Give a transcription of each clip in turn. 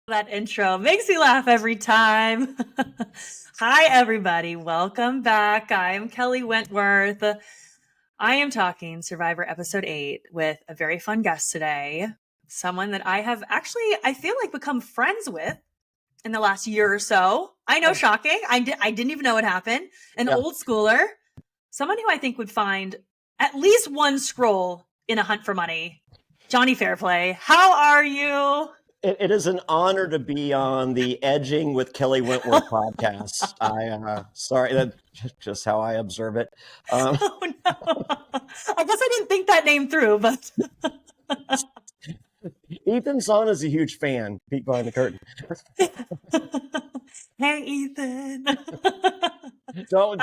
That intro makes me laugh every time. Hi, everybody. Welcome back. I'm Kelley Wentworth. I am talking Survivor Episode 8 with a very fun guest today. Someone that I have actually, I feel like, become friends with in the last year or so. I know, shocking. I didn't even know it happened. An old schooler. Someone who I think would find at least one scroll in a hunt for money. Jonny Fairplay. How are you? It is an honor to be on the Edging with Kelley Wentworth podcast. Sorry, that's just how I observe it. Oh no! I guess I didn't think that name through, but Ethan's on is a huge fan. Peek behind the curtain. Hey, Ethan. Don't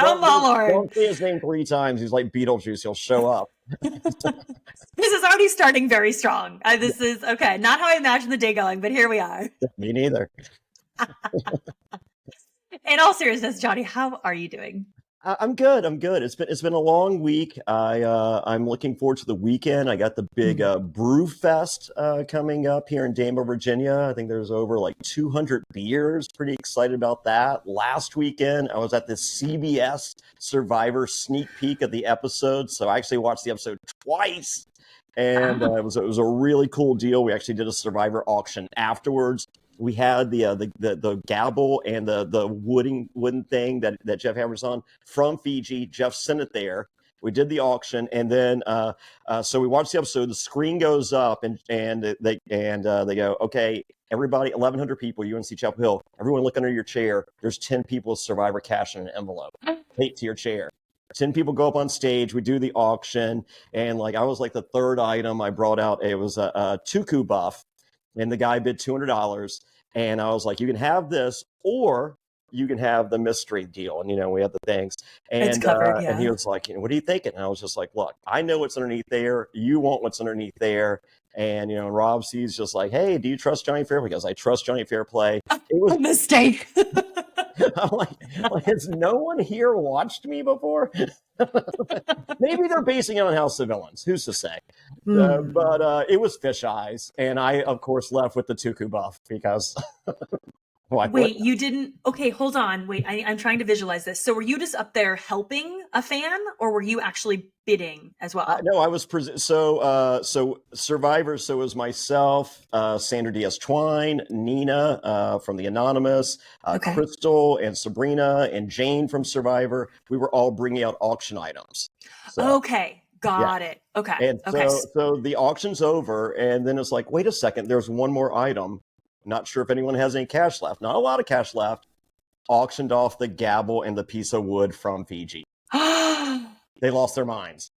say his name 3 times. He's like Beetlejuice. He'll show up. This is already starting very strong. This is okay. Not how I imagined the day going, but here we are. Me neither. In all seriousness, Jonny, how are you doing? I'm good. It's been a long week. I'm looking forward to the weekend. I got the big Brew Fest coming up here in Danville, Virginia. I think there's over like 200 beers. Pretty excited about that. Last weekend, I was at the CBS Survivor sneak peek of the episode. So I actually watched the episode twice. And it was a really cool deal. We actually did a Survivor auction afterwards. We had the gavel and the wooden thing that Jeff hammers on from Fiji. Jeff sent it there. We did the auction, and then so we watched the episode. The screen goes up, and they go, okay, everybody, 1,100 people, UNC Chapel Hill. Everyone, look under your chair. There's 10 people with Survivor cash in an envelope. Take to your chair. 10 people go up on stage. We do the auction, and I was like the third item I brought out. It was a tuku buff. And the guy bid $200. And I was like, you can have this, or you can have the mystery deal. And, we had the things. And, it's covered, yeah. And he was like, what are you thinking? And I was just like, look, I know what's underneath there. You want what's underneath there. And, Rob C's just like, hey, do you trust Jonny Fairplay? Because I trust Jonny Fairplay. It was a mistake. I'm like, has no one here watched me before? Maybe they're basing it on House of Villains. Who's to say? But it was fish eyes. And I, of course, left with the tuku buff because... Wait, you didn't? Okay, hold on. Wait, I'm trying to visualize this. So were you just up there helping a fan, or were you actually bidding as well? No, I was so Survivor. So it was myself, Sandra Diaz-Twine, Nina from the Anonymous, Crystal and Sabrina and Jane from Survivor. We were all bringing out auction items. So, okay, got it. Okay, and so the auction's over, and then it's like, wait a second, there's one more item. Not sure if anyone has any cash left. Not a lot of cash left. Auctioned off the gavel and the piece of wood from Fiji. They lost their minds.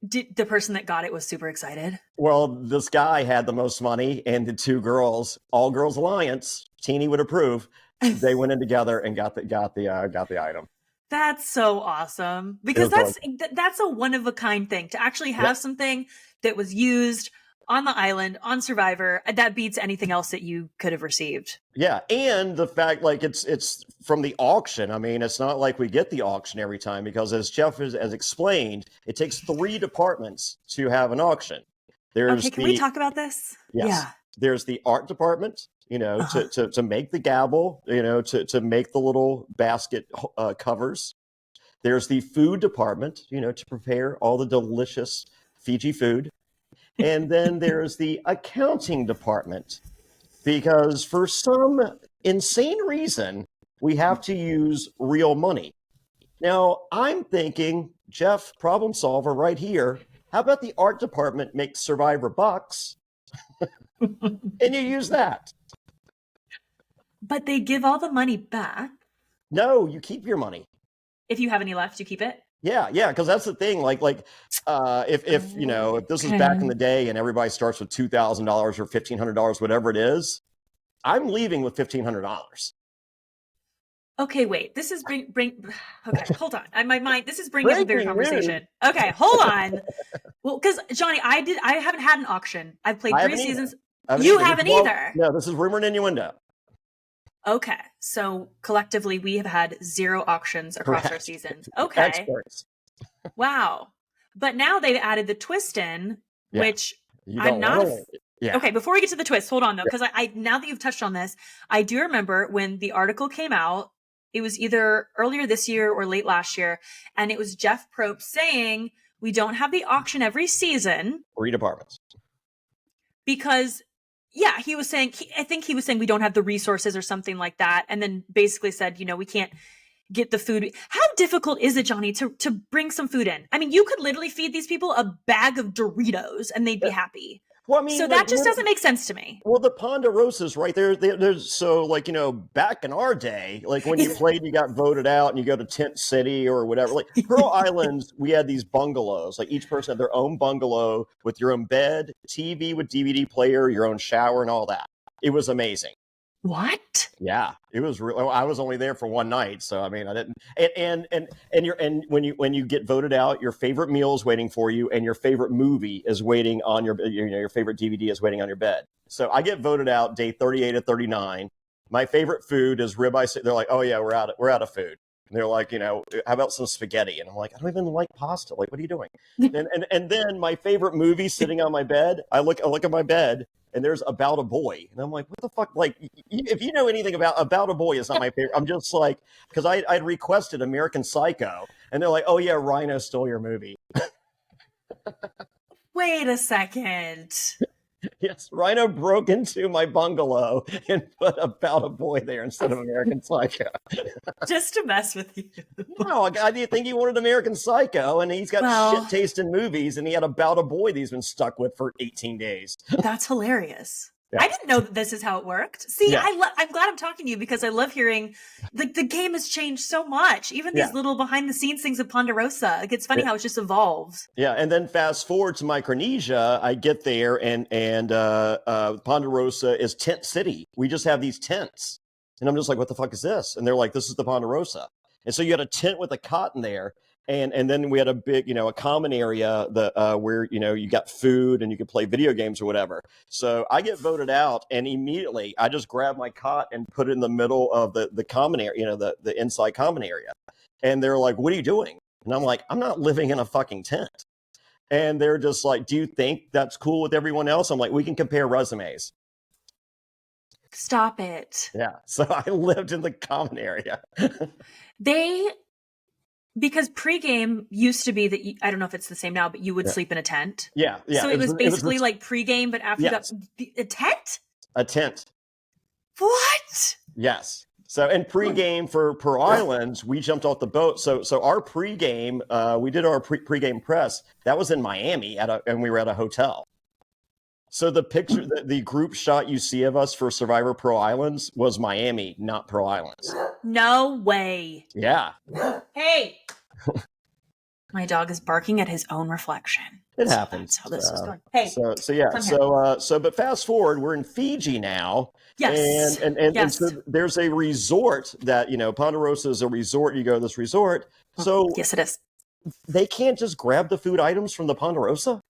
The person that got it was super excited? Well, this guy had the most money, and the 2 girls, All Girls Alliance, Teeny would approve. They went in together and got the item. That's so awesome, because that's a one of a kind thing to actually have something that was used on the island, on Survivor, that beats anything else that you could have received. Yeah, and the fact, it's from the auction. I mean, it's not like we get the auction every time, because as Jeff has explained, it takes 3 departments to have an auction. Can we talk about this? Yes. Yeah. There's the art department, to make the gavel, to make the little basket covers. There's the food department, to prepare all the delicious Fiji food. And then there's the accounting department, because for some insane reason, we have to use real money. Now, I'm thinking, Jeff, problem solver right here. How about the art department makes Survivor bucks? And you use that. But they give all the money back. No, you keep your money. If you have any left, you keep it? Yeah, because that's the thing. If this is back in the day and everybody starts with $2,000 or $1,500, whatever it is, I'm leaving with $1,500. Okay, wait. This is Okay, hold on. In my mind, this is bringing up a bigger conversation. Okay, hold on. Well, because Jonny, I haven't had an auction. I've played 3 seasons. You haven't either. No, this is rumor and innuendo. Okay, so collectively we have had 0 auctions across our seasons. Okay. Experts. Wow. But now they've added the twist in, which I'm not Yeah. Okay, before we get to the twist, hold on though, because I now that you've touched on this, I do remember when the article came out. It was either earlier this year or late last year, and it was Jeff Probst saying we don't have the auction every season 3 departments. Because, yeah, he was saying, I think he was saying we don't have the resources or something like that, and then basically said, we can't get the food. How difficult is it, Jonny, to bring some food in? I mean, you could literally feed these people a bag of Doritos and they'd be happy. Well, I mean, so that just doesn't make sense to me. Well, the Ponderosas, right there, there's so like, back in our day, like when you played, you got voted out and you go to Tent City or whatever. Like Pearl Islands, we had these bungalows. Like each person had their own bungalow with your own bed, TV with DVD player, your own shower, and all that. It was amazing. What? Yeah, it was real. I was only there for one night, so I mean, I didn't. And when you get voted out, your favorite meal is waiting for you, and your favorite movie is waiting on your favorite DVD is waiting on your bed. So I get voted out day 38 of 39. My favorite food is ribeye. They're like, oh yeah, we're out of food. And they're like, how about some spaghetti? And I'm like, I don't even like pasta. Like, what are you doing? and then my favorite movie sitting on my bed. I look at my bed. And there's About a Boy. And I'm like, what the fuck? Like, if you know anything about a Boy, it's not my favorite. I'm just like, because I'd requested American Psycho. And they're like, oh, yeah, Rhino stole your movie. Wait a second. Yes, Rhino broke into my bungalow and put About a Boy there instead of American Psycho. Just to mess with you. No, I didn't think he wanted American Psycho, and he's got shit taste in movies, and he had About a Boy that he's been stuck with for 18 days. That's hilarious. Yeah. I didn't know that this is how it worked. See, yeah. I'm glad I'm talking to you because I love hearing the game has changed so much. Even these little behind the scenes things of Ponderosa. Like, it's funny how it's just evolved. Yeah, and then fast forward to Micronesia, I get there and Ponderosa is tent city. We just have these tents, and I'm just like, what the fuck is this? And they're like, this is the Ponderosa. And so you had a tent with a cot in there. And then we had a big, a common area where, you got food and you could play video games or whatever. So I get voted out and immediately I just grab my cot and put it in the middle of the common area, the inside common area. And they're like, what are you doing? And I'm like, I'm not living in a fucking tent. And they're just like, do you think that's cool with everyone else? I'm like, we can compare resumes. Stop it. Yeah. So I lived in the common area. Because pregame used to be that I don't know if it's the same now, but you would sleep in a tent. Yeah. So it was basically like pregame, but after that, a tent? A tent. What? Yes. So in pregame for Pearl Islands, we jumped off the boat. So our pregame, we did our pregame press. That was in Miami and we were at a hotel. So the picture, the group shot you see of us for Survivor Pearl Islands was Miami, not Pearl Islands. No way. Yeah. Hey. My dog is barking at his own reflection. It happens. That's how this is going. Hey. But fast forward, we're in Fiji now. Yes. And so there's a resort that, Ponderosa is a resort. You go to this resort. So yes, it is. They can't just grab the food items from the Ponderosa?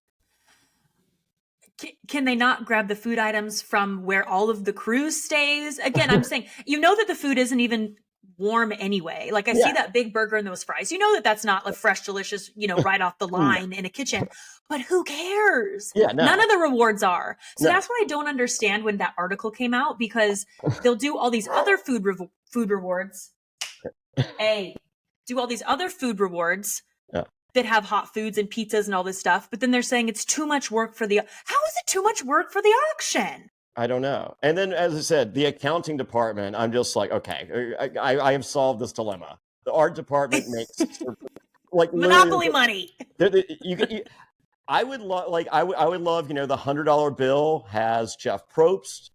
Can they not grab the food items from where all of the crew stays? Again, I'm saying, that the food isn't even warm anyway. Like I see that big burger and those fries. That's not a fresh, delicious, right off the line in a kitchen. But who cares? Yeah, no. None of the rewards are. So that's what I don't understand when that article came out, because they'll do all these other food rewards. Do all these other food rewards. That have hot foods and pizzas and all this stuff, but then they're saying it's too much work for how is it too much work for the auction? I don't know. And then, as I said, the accounting department, I'm just like, okay, I have solved this dilemma. The art department makes like monopoly money. I would love, the $100 bill has Jeff Probst,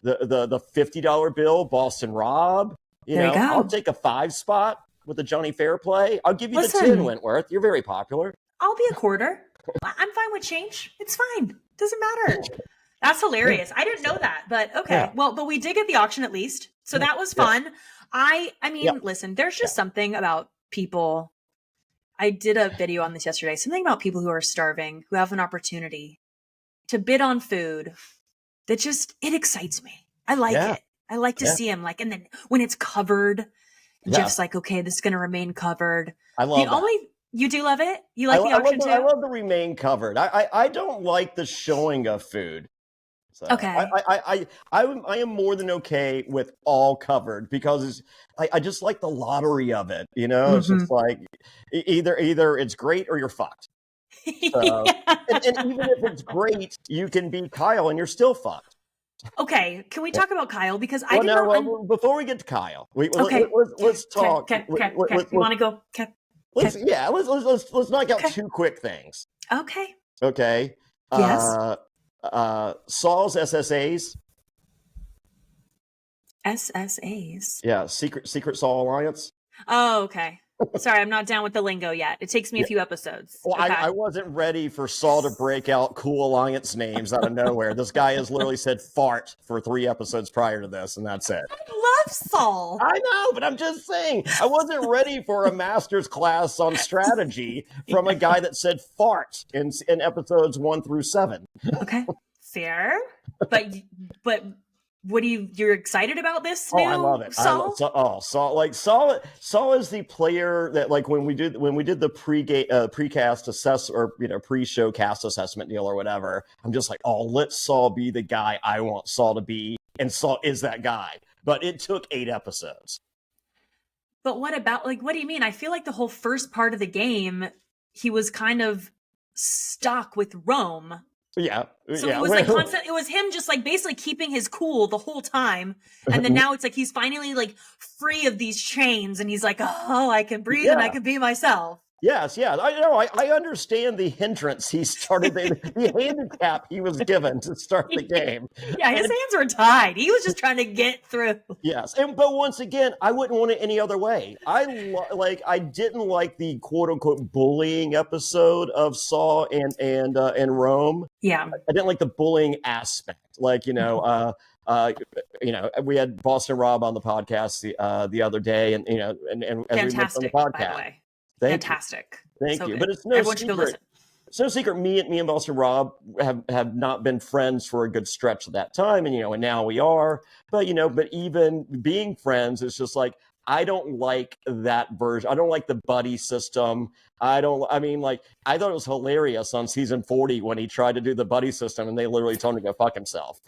the $50 bill, Boston Rob. There you go. I'll take a 5 spot. With the Jonny Fairplay, I'll give you the 10, Wentworth. You're very popular. I'll be a quarter. I'm fine with change. It's fine. Doesn't matter. That's hilarious. I didn't know that, but okay. Yeah. Well, but we did get the auction at least, so that was fun. Yeah. I mean, listen, there's just something about people. I did a video on this yesterday. Something about people who are starving, who have an opportunity to bid on food. That it excites me. I like it. I like to see them and then when it's covered. Jeff's like, okay, this is going to remain covered. I love it. You do love it? You like the auction too? I love the remain covered. I don't like the showing of food. So Okay. I am more than okay with all covered because I just like the lottery of it. It's just like either it's great or you're fucked. So, and even if it's great, you can be Kyle and you're still fucked. Okay, can we talk about Kyle? Because I Well, did no, not. before we get to Kyle, Okay. let's talk. Okay. You want to go? Okay. Let's knock out Okay. two quick things. Okay. Okay. Yes. Saul's SSAs. SSAs. Yeah, Secret Saul Alliance. Oh, okay. Sorry, I'm not down with the lingo yet. It takes me a few episodes. Well, Okay. I wasn't ready for Saul to break out cool alliance names out of nowhere. This guy has literally said fart for 3 episodes prior to this, and that's it. I love Saul. I know, but I'm just saying, I wasn't ready for a master's class on strategy from a guy that said fart in episodes 1 through 7. Okay, fair. But what you're excited about this new I love it. Saul? Saul is the player that, like, when we did the precast assess or pre-show cast assessment deal or whatever, I'm just like, oh, let Saul be the guy I want Saul to be, and Saul is that guy. But it took 8 episodes. But what about, like, what do you mean? I feel like the whole first part of the game, he was kind of stuck with Rome. Yeah. So it was like constant. It was him just like basically keeping his cool the whole time, and then now it's like he's finally like free of these chains, and he's like, oh, I can breathe and I can be myself. Yes, yeah. I know. I understand the hindrance he started, the handicap he was given to start the game. Yeah, his hands were tied. He was just trying to get through. Yes, but once again, I wouldn't want it any other way. I didn't like the quote unquote bullying episode of Saw and Rome. Yeah, I didn't like the bullying aspect. Like we had Boston Rob on the podcast the other day, and as we mentioned on the podcast. By the way. Fantastic. Thank you. Good. But it's no Everyone should go listen. It's no secret. Me and Boston Rob have not been friends for a good stretch of that time, and now we are. But even being friends, it's just like I don't like that version. I don't like the buddy system. I thought it was hilarious on season 40 when he tried to do the buddy system, and they literally told him to go fuck himself.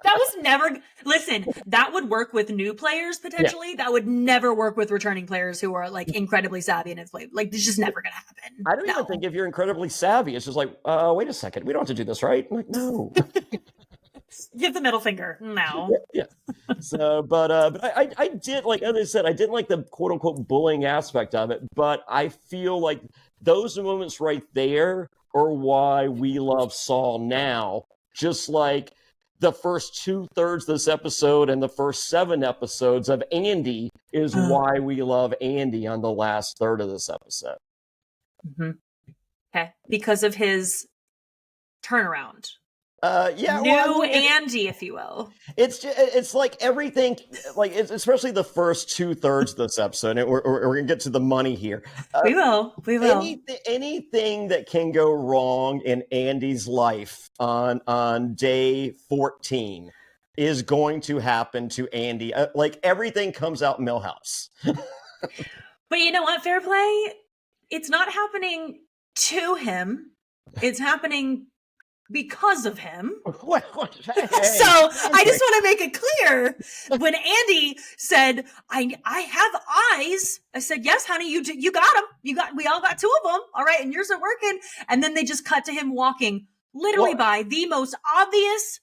That was never. Listen, that would work with new players potentially. Yeah. That would never work with returning players who are like incredibly savvy and it's like it's just never gonna happen. I don't even think if you're incredibly savvy, it's just like, wait a second, we don't have to do this, right? I'm like, no. Give the middle finger. No. Yeah. So, but I did, like, as I said, I didn't like the quote unquote bullying aspect of it, but I feel like those moments right there are why we love Saul now, just like the first 2/3 of this episode and the first 7 episodes of Andy is why we love Andy on the last third of this episode. Mm-hmm. Okay. Because of his turnaround. Andy, if you will. It's like everything, like especially the first 2/3 of this episode. And we're gonna get to the money here. We will. Anything that can go wrong in Andy's life on day 14 is going to happen to Andy. Like everything comes out Millhouse. But you know what, Fairplay? It's not happening to him. It's happening because of him. So I just want to make it clear, when Andy said, I have eyes, I said, yes, honey, you got them. We all got 2 of them. All right. And yours are working. And then they just cut to him walking literally by the most obvious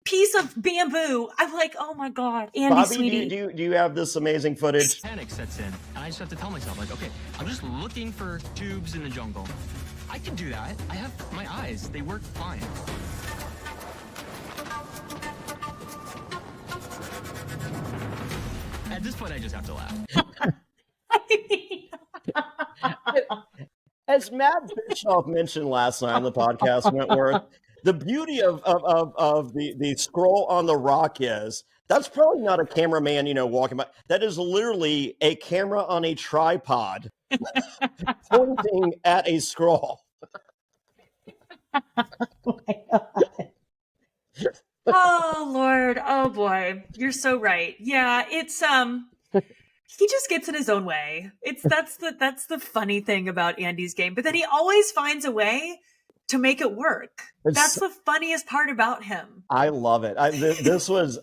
piece of bamboo. I'm like, oh my God, Andy, Bobby, sweetie. Do you have this amazing footage? Panic sets in, and I just have to tell myself, like, okay, I'm just looking for tubes in the jungle. I can do that. I have my eyes. They work fine. At this point, I just have to laugh. As Matt Bischoff mentioned last night on the podcast, Wentworth, the beauty of the scroll on the rock is that's probably not a cameraman, walking by. That is literally a camera on a tripod pointing at a scroll. Oh my God. Oh Lord. Oh boy. You're so right. Yeah, it's he just gets in his own way. That's the funny thing about Andy's game. But then he always finds a way to make it work. That's the funniest part about him. I love it. This was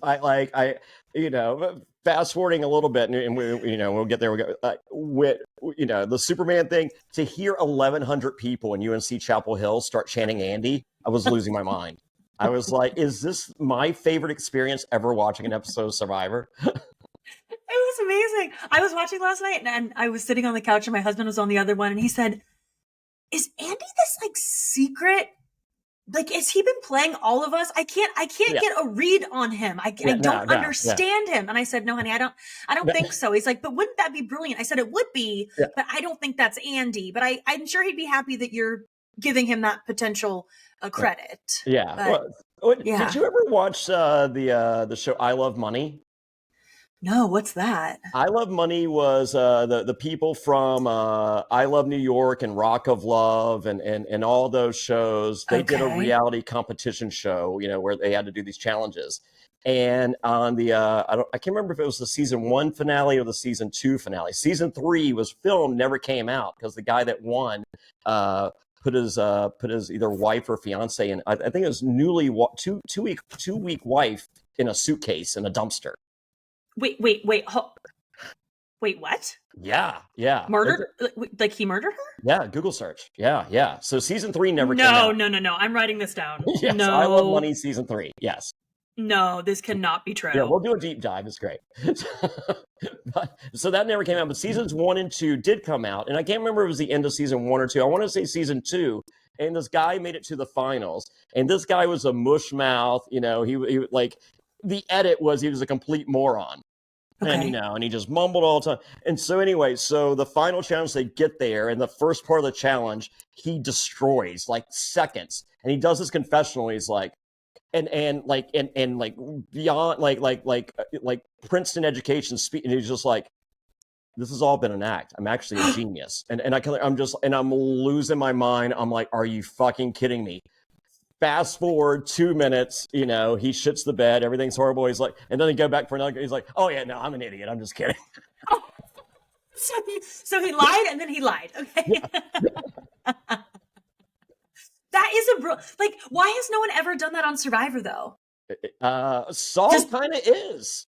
fast forwarding a little bit, and we'll get there. With the Superman thing, to hear 1,100 people in UNC Chapel Hill start chanting Andy, I was losing my mind. I was like, is this my favorite experience ever watching an episode of Survivor? It was amazing. I was watching last night and I was sitting on the couch and my husband was on the other one and he said, is Andy this like secret? Like, has he been playing all of us? I can't get a read on him. I don't understand him. And I said, no, honey, I don't think so. He's like, but wouldn't that be brilliant? I said, it would be, but I don't think that's Andy. But I'm sure he'd be happy that you're giving him that potential credit. Yeah. Did you ever watch the show I Love Money? No, what's that? I Love Money was the people from I Love New York and Rock of Love and all those shows. They did a reality competition show, where they had to do these challenges. And on the I can't remember if it was the season 1 finale or the season 2 finale. Season 3 was filmed, never came out because the guy that won put his either wife or fiance in. I think it was two week wife in a suitcase in a dumpster. Wait, what? Yeah. Murdered? Like he murdered her? Yeah, Google search. Yeah. So season 3 never came out. No. I'm writing this down. Yes, no. I Love Money season 3. Yes. No, this cannot be true. Yeah, we'll do a deep dive. It's great. So that never came out, but seasons 1 and 2 did come out. And I can't remember if it was the end of season 1 or 2. I want to say season 2. And this guy made it to the finals. And this guy was a mush mouth. He like, the edit was he was a complete moron. Okay. And he just mumbled all the time. And so anyway, the final challenge, they get there, and the first part of the challenge, he destroys like seconds. And he does his confessional. He's like, and beyond like Princeton education speak, and he's just like, this has all been an act. I'm actually a genius. And I'm losing my mind. I'm like, are you fucking kidding me? Fast forward 2 minutes, he shits the bed, everything's horrible. He's like, and then he go back for another. He's like, oh yeah, no, I'm an idiot. I'm just kidding. Oh, so he lied and then he lied. Okay. Yeah. That is like, why has no one ever done that on Survivor though? Saul kind of is,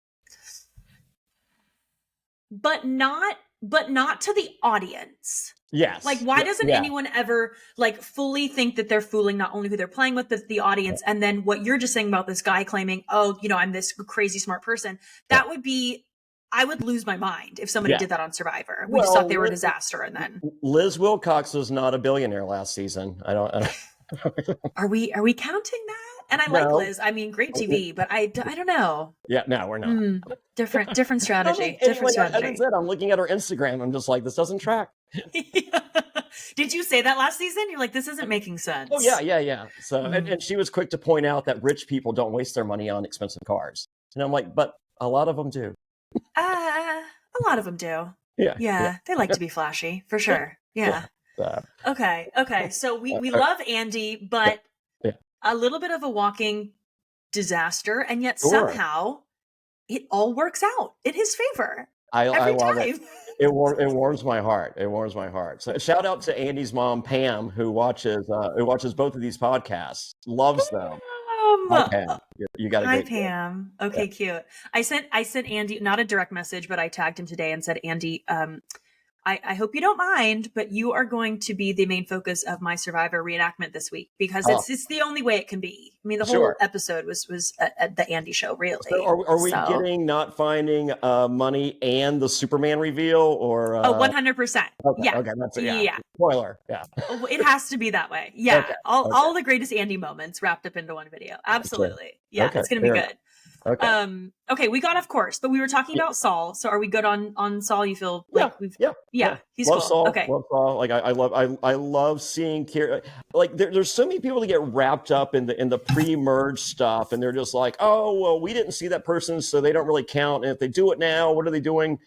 but not to the audience. Yes. Like, why doesn't anyone ever like fully think that they're fooling not only who they're playing with, but the audience? And then what you're just saying about this guy claiming, oh, I'm this crazy smart person. That would be, I would lose my mind if somebody did that on Survivor. We just thought they were a disaster. And then Liz Wilcox was not a billionaire last season. I don't Are we counting that? And I like Liz. I mean, great TV, but I don't know. Yeah, no, we're not. Different strategy. Strategy. As I said, I'm looking at her Instagram. I'm just like, this doesn't track. Did you say that last season? You're like, this isn't making sense. Oh, yeah. So, and she was quick to point out that rich people don't waste their money on expensive cars. And I'm like, but a lot of them do. A lot of them do. Yeah. They like to be flashy, for sure. Yeah. Okay. So we love Andy, but a little bit of a walking disaster, and yet somehow it all works out in his favor. I love it. It warms my heart. It warms my heart. So shout out to Andy's mom, Pam, who watches both of these podcasts. Loves them. Hi, Pam. You got a great Pam. Okay, cute. I sent Andy not a direct message, but I tagged him today and said, Andy, I hope you don't mind, but you are going to be the main focus of my Survivor reenactment this week because it's the only way it can be. I mean, the whole episode was at the Andy show, really. So are we getting not finding money and the Superman reveal, or 100%? Yeah. Okay, that's it. Yeah. Spoiler. Yeah. It has to be that way. Yeah. Okay. All the greatest Andy moments wrapped up into one video. Absolutely. Okay. Yeah. Okay. It's gonna be good. Okay. Okay, we got off course, but we were talking about Saul. So are we good on Saul? You feel like he's love cool. Saul, okay. Love Saul. Like I love seeing like there's so many people that get wrapped up in the pre-merge stuff, and they're just like, oh well, we didn't see that person, so they don't really count. And if they do it now, what are they doing?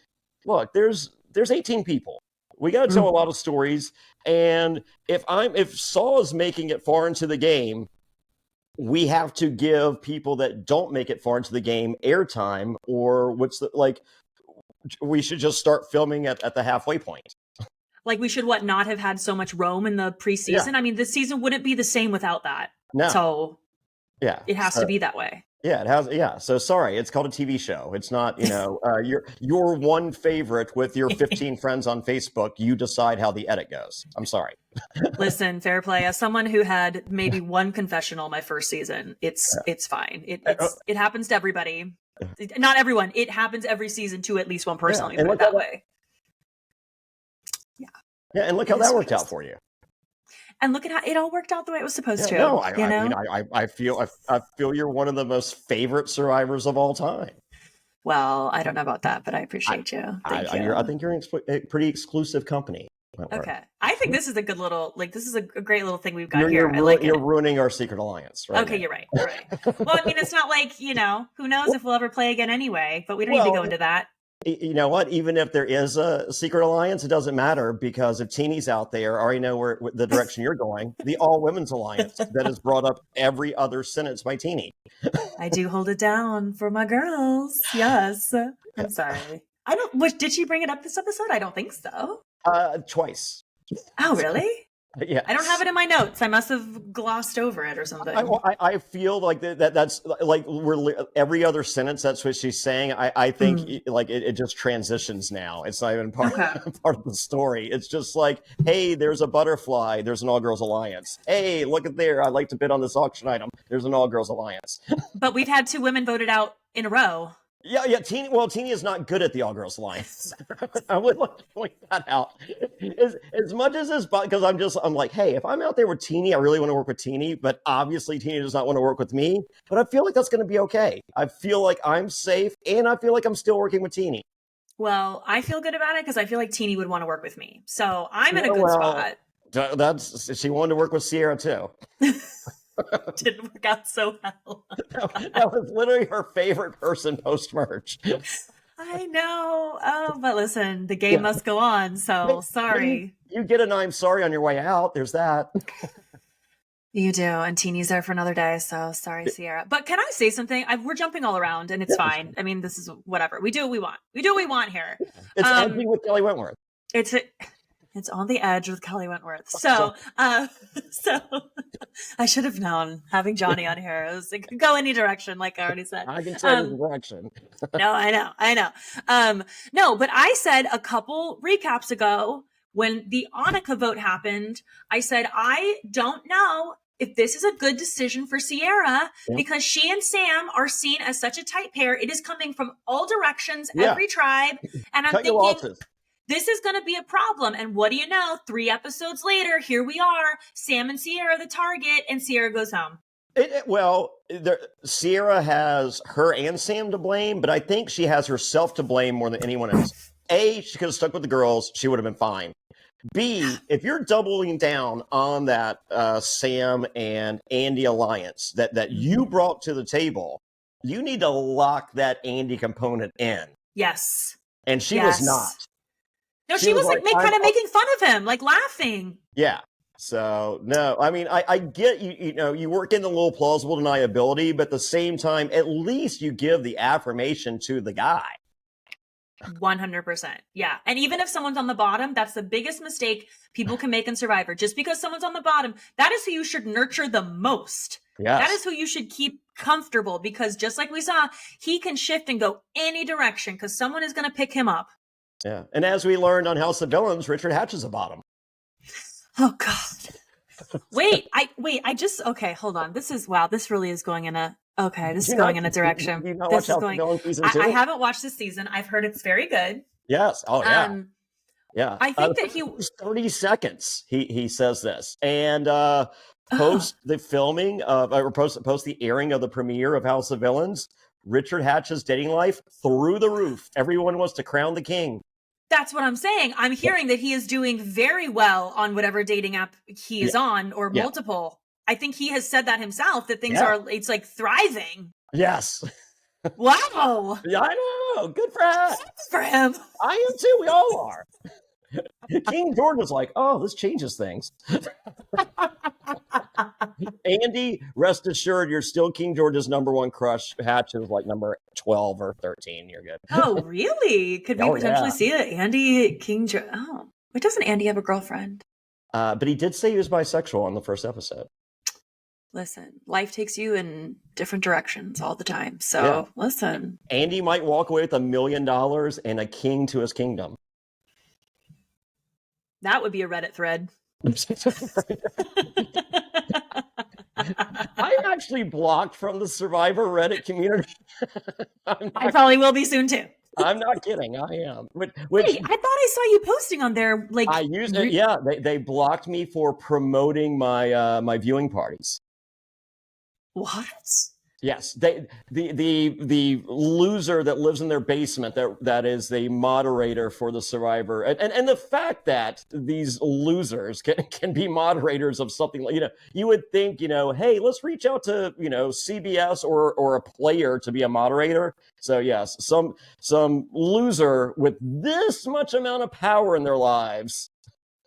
Look, there's 18 people. We got to tell a lot of stories, and if Saul is making it far into the game, we have to give people that don't make it far into the game airtime, or we should just start filming at the halfway point. Like we should not have had so much Rome in the preseason. Yeah. I mean, this season wouldn't be the same without that. No. So yeah, it has to be that way. Yeah, it has. Yeah. So sorry, it's called a TV show. It's not, your one favorite with your 15 friends on Facebook. You decide how the edit goes. I'm sorry. Listen, Fairplay, as someone who had maybe one confessional my first season, it's fine. It happens to everybody. Not everyone. It happens every season to at least one person. Let me put it that way. Yeah, and look how that worked out for you. And look at how it all worked out the way it was supposed to. No, I feel you're one of the most favorite survivors of all time. Well, I don't know about that, but I appreciate you. Thank you. I think you're in a pretty exclusive company. Okay, I think this is a good little, this is a great little thing we've got here. You're ruining our secret alliance, right? Okay, you're right. Well, I mean, it's not like, who knows if we'll ever play again anyway, but we don't need to go into that. You know what? Even if there is a secret alliance, it doesn't matter, because if Teeny's out there, I already know where the direction you're going. The all women's alliance that is brought up every other sentence by Teeny. I do hold it down for my girls. Yes. I'm sorry. Did she bring it up this episode? I don't think so. Twice. Oh, really? Yeah, I don't have it in my notes. I must have glossed over it or something. I feel like that's like every other sentence. That's what she's saying. I think it just transitions now. It's not even part of the story. It's just like, hey, there's a butterfly. There's an all girls alliance. Hey, look at there. I'd like to bid on this auction item. There's an all girls alliance. But we've had 2 women voted out in a row. Yeah. Teeny is not good at the All Girls Alliance. I would like to point that out. As much as this, because I'm like, hey, if I'm out there with Teeny, I really want to work with Teeny, but obviously Teeny does not want to work with me. But I feel like that's going to be okay. I feel like I'm safe, and I feel like I'm still working with Teeny. Well, I feel good about it because I feel like Teeny would want to work with me. So I'm in a good spot. She wanted to work with Sierra too. Didn't work out so well. That was literally her favorite person post-merge. I know. Oh, but listen, the game must go on. So sorry. You get an I'm sorry on your way out. There's that. You do. And Teeny's there for another day. So sorry, Sierra. But can I say something? We're jumping all around and it's fine. I mean, this is whatever. We do what we want. We do what we want here. It's edgy with Kelley Wentworth. It's on the edge with Kelley Wentworth. So I should have known, having Jonny on here. It could go any direction, like I already said. I can tell the direction. No, I know. No, but I said a couple recaps ago when the Annika vote happened, I said, I don't know if this is a good decision for Sierra because she and Sam are seen as such a tight pair. It is coming from all directions, every tribe. And I'm thinking, this is going to be a problem. And what do you know? 3 episodes later, here we are. Sam and Sierra the target, and Sierra goes home. Sierra has her and Sam to blame, but I think she has herself to blame more than anyone else. A, she could have stuck with the girls. She would have been fine. B, if you're doubling down on that Sam and Andy alliance that you brought to the table, you need to lock that Andy component in. Yes. And she was not. No, she was like kind of making fun of him, like laughing. Yeah. So, no, I mean, I get you work in the little plausible deniability, but at the same time, at least you give the affirmation to the guy. 100%. Yeah. And even if someone's on the bottom, that's the biggest mistake people can make in Survivor. Just because someone's on the bottom, that is who you should nurture the most. Yes. That is who you should keep comfortable because just like we saw, he can shift and go any direction because someone is going to pick him up. Yeah. And as we learned on House of Villains, Richard Hatch is a bottom. Oh, God. Okay, hold on. This really is going in a direction. You not watch House of Villains season 2? I haven't watched this season. I've heard it's very good. Yes. Oh, yeah. Yeah. I think that 30 seconds, he says this. And post the filming or post the airing of the premiere of House of Villains, Richard Hatch's dating life through the roof. Everyone wants to crown the king. That's what I'm saying. I'm hearing that he is doing very well on whatever dating app he is on or multiple. I think he has said that himself, that things it's like thriving. Yes. Wow. Yeah, I know. Good for him. Good for him. I am too. We all are. King George was like, oh, this changes things. Andy, rest assured, you're still King George's number 1 crush. Hatch is like number 12 or 13. You're good. Oh, really? Could we potentially see it? Andy, King George? Oh. Wait, doesn't Andy have a girlfriend? But he did say he was bisexual on the first episode. Listen, life takes you in different directions all the time. So listen. Andy might walk away with $1 million and a king to his kingdom. That would be a Reddit thread. I'm actually blocked from the Survivor Reddit community. I probably will be soon too. I'm not kidding. I am. Wait, I thought I saw you posting on there. Like I used it. Yeah, they blocked me for promoting my my viewing parties. What? Yes, the loser that lives in their basement that is the moderator for the Survivor, and the fact that these losers can be moderators of something like, you would think, hey, let's reach out to CBS or a player to be a moderator. So yes, some loser with this much amount of power in their lives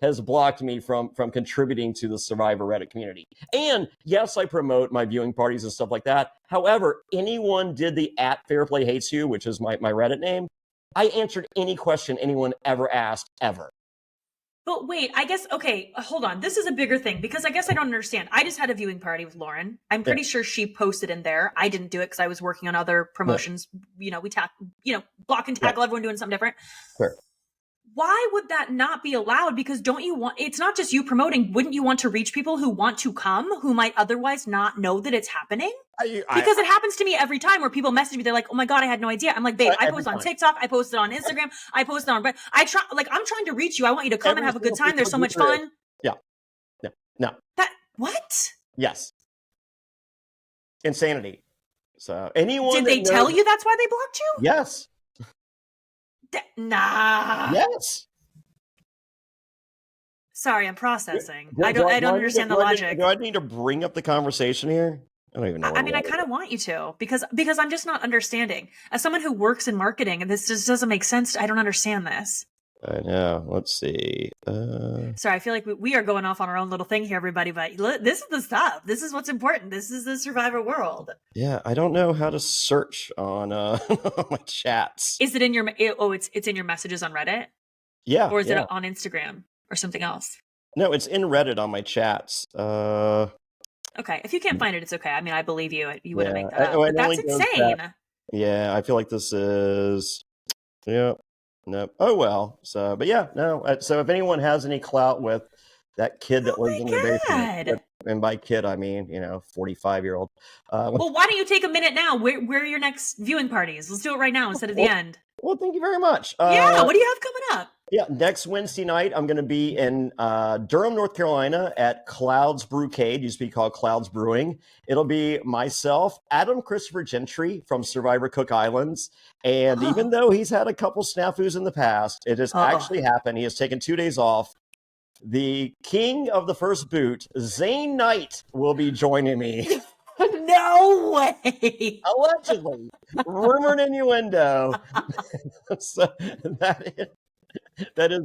has blocked me from contributing to the Survivor Reddit community. And yes, I promote my viewing parties and stuff like that. However, anyone did the @Fairplay Hates You, which is my Reddit name, I answered any question anyone ever asked, ever. But wait, I guess, okay, hold on. This is a bigger thing because I guess I don't understand. I just had a viewing party with Lauren. I'm pretty sure she posted in there. I didn't do it because I was working on other promotions. We block and tackle everyone doing something different. Sure. Why would that not be allowed? Because it's not just you promoting. Wouldn't you want to reach people who want to come, who might otherwise not know that it's happening? Because it happens to me every time where people message me. They're like, oh my God, I had no idea. I'm like, babe, I post on TikTok. I posted on Instagram. I posted on, but I'm trying to reach you. I want you to come and have a good time. There's so much fun. Yeah. No. What? Yes. Insanity. So anyone. Did they tell you that's why they blocked you? Yes. Nah. Yes. Sorry, I'm processing. I don't understand the logic. Do I need to bring up the conversation here? I don't even know. I kind of want you to because I'm just not understanding. As someone who works in marketing, and this just doesn't make sense. I don't understand this. I know. Let's see. Sorry, I feel like we are going off on our own little thing here, everybody. But this is the stuff. This is what's important. This is the Survivor world. Yeah, I don't know how to search on my chats. Is it in your? It's in your messages on Reddit. Yeah. Or is it on Instagram or something else? No, it's in Reddit on my chats. Okay, if you can't find it, it's okay. I mean, I believe you. You wouldn't make that up. But that's insane. Yeah, I feel like this is. Yeah. No. Oh, well. So, but yeah, no. So if anyone has any clout with that kid that lives in the basement, and by kid, I mean, 45-year-old. Well, why don't you take a minute now? Where are your next viewing parties? Let's do it right now instead of the end. Well, thank you very much. What do you have coming up? Yeah, next Wednesday night, I'm going to be in Durham, North Carolina at Clouds Brewcade, used to be called Clouds Brewing. It'll be myself, Adam Christopher Gentry from Survivor Cook Islands. And even though he's had a couple snafus in the past, it has actually happened. He has taken 2 days off. The king of the first boot, Zane Knight, will be joining me. No way! Allegedly. Rumored innuendo. So that is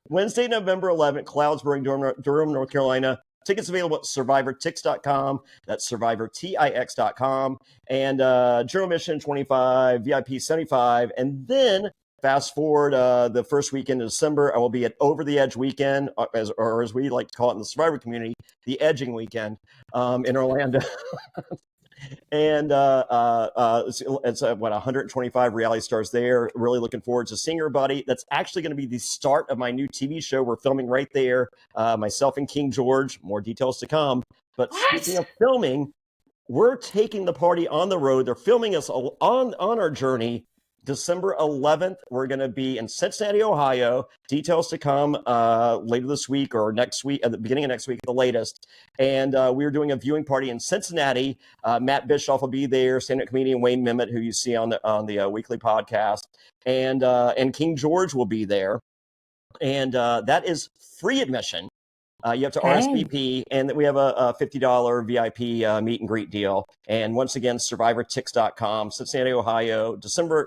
Wednesday, November 11th, Clouds Brewing, Durham, North Carolina. Tickets available at survivortix.com. That's survivortix.com. And general admission 25, VIP 75. And then fast forward the first weekend of December, I will be at Over the Edge weekend, as we like to call it in the Survivor community, the Edging weekend in Orlando. And it's 125 reality stars there. Really looking forward to seeing everybody. That's actually going to be the start of my new TV show. We're filming right there. Myself and King George. More details to come. But speaking of filming, we're taking the party on the road. They're filming us on our journey. December 11th, we're going to be in Cincinnati, Ohio. Details to come later this week or next week, at the beginning of next week, at the latest. And we're doing a viewing party in Cincinnati. Matt Bischoff will be there, stand-up comedian Wayne Mimmet, who you see on the weekly podcast, and King George will be there. And that is free admission. You have to RSVP, and we have a $50 VIP meet and greet deal. And once again, survivortix.com, Cincinnati, Ohio,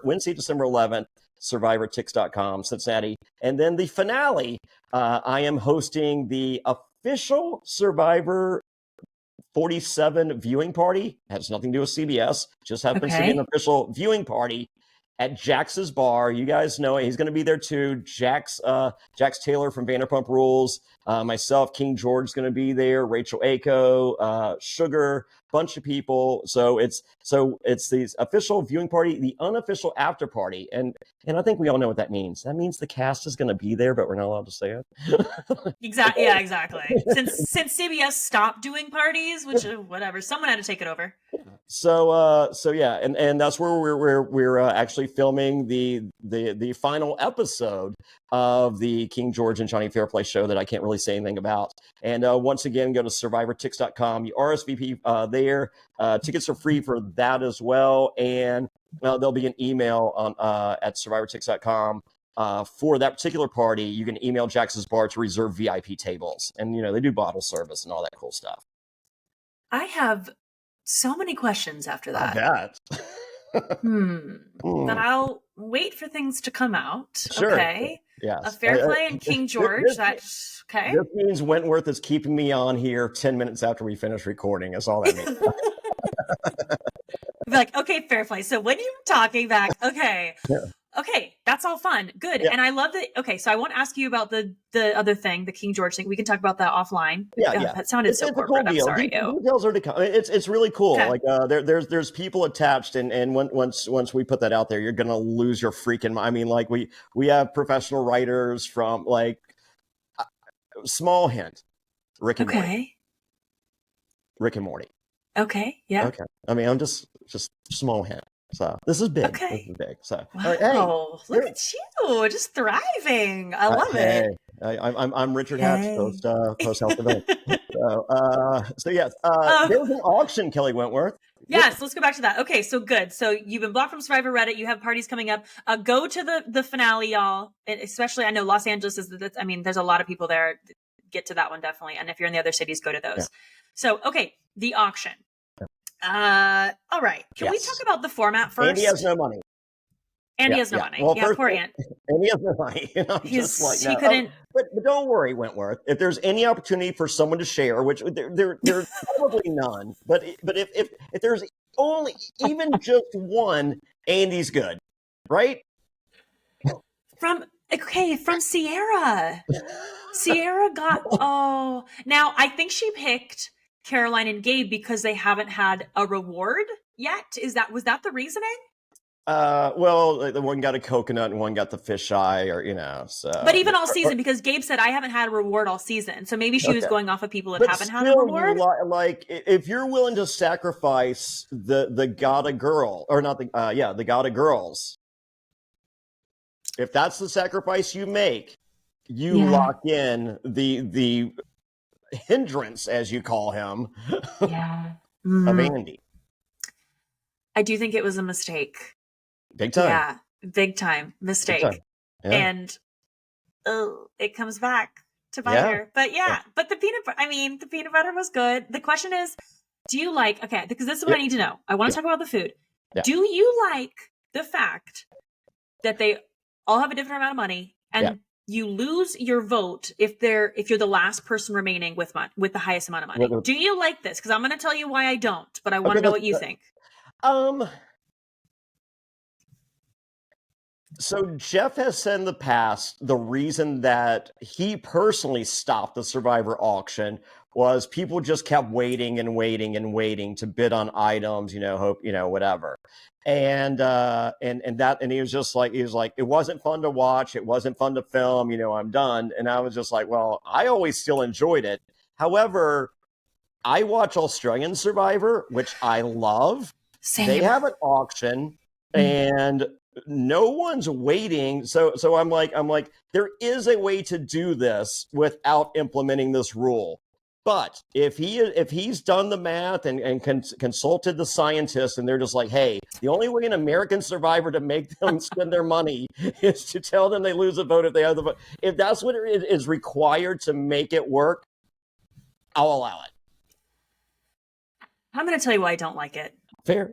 Wednesday, December 11th, survivortix.com, Cincinnati. And then the finale, I am hosting the official Survivor 47 viewing party. It has nothing to do with CBS, just happens to be an official viewing party at Jax's bar. You guys know it. He's going to be there too. Jax Taylor from Vanderpump Rules. Myself, King George is going to be there. Rachel Ako, Sugar, bunch of people. So it's the official viewing party, the unofficial after party, and I think we all know what that means. That means the cast is going to be there, but we're not allowed to say it. Exactly. Yeah, exactly. Since CBS stopped doing parties, which whatever, someone had to take it over. So yeah, and that's where we're actually filming the final episode of the King George and Jonny Fairplay show that I can't really say anything about. And once again, go to survivortix.com. You RSVP there. Tickets are free for that as well, and there'll be an email on at survivortix.com. For that particular party, you can email Jax's Bar to reserve VIP tables, and they do bottle service and all that cool stuff. I have so many questions after that. But I'll wait for things to come out. Sure. Okay. Yes. A Fairplay and King George. That's okay. This means Wentworth is keeping me on here 10 minutes after we finish recording. That's all that means. Be like, okay, Fairplay. So when are you talking back? Okay. Yeah. Okay, that's all fun. Good. Yeah. And I love that. Okay, so I won't ask you about the other thing, the King George thing. We can talk about that offline. Yeah. That sounded so corporate. I'm sorry. Details are to come. It's really cool. Okay. Like there's people attached, and once we put that out there, you're gonna lose your freaking mind. I mean, like we have professional writers from like small hint, Rick and Morty. Rick and Morty. Okay. Yeah. Okay. I mean, I'm just small hint. So this is big. Okay. This is big. So wow, right, hey, look at you, just thriving. I love it. I'm Richard Hatch, post health development. So yes, there was an auction, Kelley Wentworth. Yes, let's go back to that. Okay, so good. So you've been blocked from Survivor Reddit. You have parties coming up. Go to the finale, y'all. And especially, I know Los Angeles is. I mean, there's a lot of people there. Get to that one definitely. And if you're in the other cities, go to those. Yeah. So okay, the auction. All right. Can we talk about the format first? Andy has no money. Andy has no money. Well, first, poor Ant. Andy has no money. He couldn't. But don't worry, Wentworth. If there's any opportunity for someone to share, which there's probably none, but if there's only even just one, Andy's good, right? From Sierra. Sierra got now I think she picked Caroline and Gabe because they haven't had a reward yet. Was that the reasoning? Well, the one got a coconut and one got the fisheye, or so. But even all season, because Gabe said I haven't had a reward all season, so maybe she was going off of people that haven't had a reward. Like if you're willing to sacrifice the gotta girl, or not the gotta girls, if that's the sacrifice you make, you lock in the hindrance, as you call him, of Andy. I do think it was a mistake. Big time. Yeah, big time mistake. Big time. Yeah. And it comes back to bite her. But but the peanut butter was good. The question is, do you like, because this is what I need to know. I want to talk about the food. Yeah. Do you like the fact that they all have a different amount of money and you lose your vote if you're the last person remaining with the highest amount of money? Do you like this? Because I'm going to tell you why I don't, but I want to know what you think. So Jeff has said in the past, the reason that he personally stopped the Survivor auction was people just kept waiting and waiting and waiting to bid on items, hope, whatever. And he was just like, it wasn't fun to watch. It wasn't fun to film, I'm done. And I was just like, well, I always still enjoyed it. However, I watch Australian Survivor, which I love. Same. They have an auction and no one's waiting. So I'm like, there is a way to do this without implementing this rule. But if he's done the math and consulted the scientists, and they're just like, hey, the only way an American Survivor to make them spend their money is to tell them they lose a vote if they have the vote. If that's what it is required to make it work, I'll allow it. I'm going to tell you why I don't like it. Fair.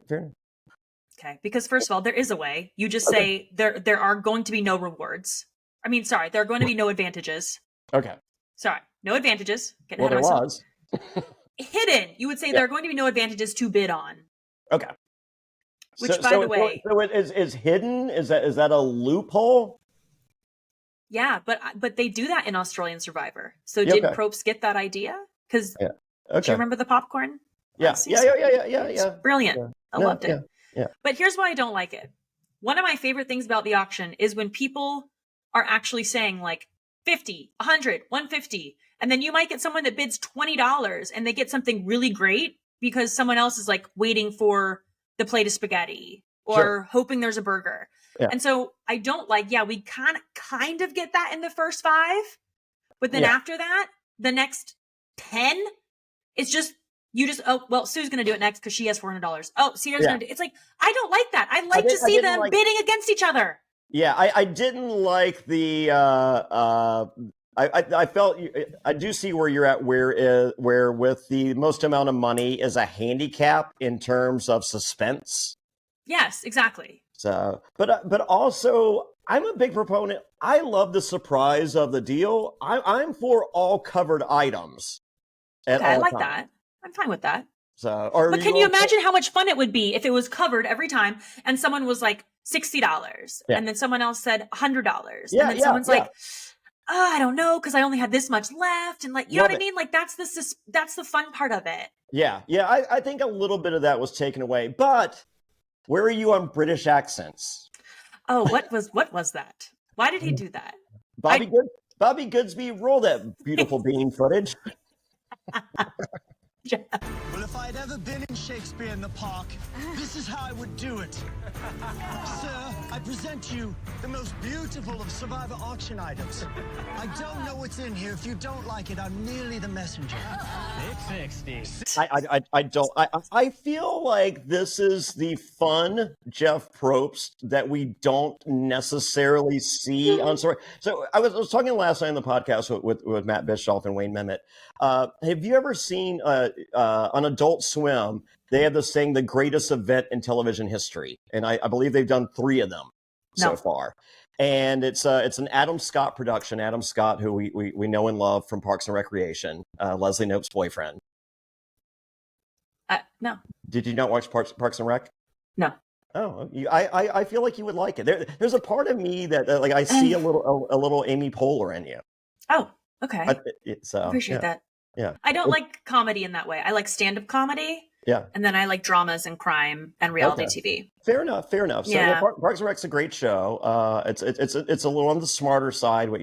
Okay, because first of all, there is a way. You just say there are going to be no rewards. There are going to be no advantages. Okay. Sorry, no advantages. Well, there was. Hidden. You would say there are going to be no advantages to bid on. Okay. Which, by the way, so it is hidden. Is that a loophole? Yeah, but they do that in Australian Survivor. So did Probst get that idea? Because do you remember the popcorn? Yeah. Brilliant. Yeah. I loved it. Yeah. But here's why I don't like it. One of my favorite things about the auction is when people are actually saying like 50, 100, 150, and then you might get someone that bids $20 and they get something really great because someone else is like waiting for the plate of spaghetti or hoping there's a burger. Yeah. And so I don't like, we kind of get that in the first 5, but then after that, the next 10, it's just, Sue's going to do it next because she has $400. Oh, Sierra's going to do it. It's like, I don't like that. I like to see them bidding against each other. Yeah, I didn't like the, I felt, I do see where you're at, where with the most amount of money is a handicap in terms of suspense. Yes, exactly. So, but also, I'm a big proponent. I love the surprise of the deal. I'm for all covered items. I like that. I'm fine with that. So, but can you imagine how much fun it would be if it was covered every time and someone was like $60 and then someone else said $100 and then someone's like, oh, I don't know because I only had this much left, and like, you know what I mean? Like that's the fun part of it. Yeah. I think a little bit of that was taken away, but. Where are you on British accents? Oh, what was that? Why did he do that? Bobby Goodsby, roll that beautiful bean footage. Well, if I'd ever been in Shakespeare in the Park, this is how I would do it. Sir, I present to you the most beautiful of Survivor auction items. I don't know what's in here. If you don't like it, I'm merely the messenger. Big 60. I feel like this is the fun Jeff Probst that we don't necessarily see on Survivor. So I was talking last night on the podcast with Matt Bischoff and Wayne Memmott. Have you ever seen on Adult Swim, they have this thing, the greatest event in television history. And I believe they've done 3 of them so far. And it's an Adam Scott production. Adam Scott, who we know and love from Parks and Recreation, Leslie Knope's boyfriend. No. Did you not watch Parks and Rec? No. Oh, I feel like you would like it. There's a part of me that like I see a little Amy Poehler in you. Oh, okay. Appreciate that. Yeah. I don't like comedy in that way. I like stand-up comedy. Yeah. And then I like dramas and crime and reality TV. Fair enough. So Parks and Rec's a great show. It's a little on the smarter side, but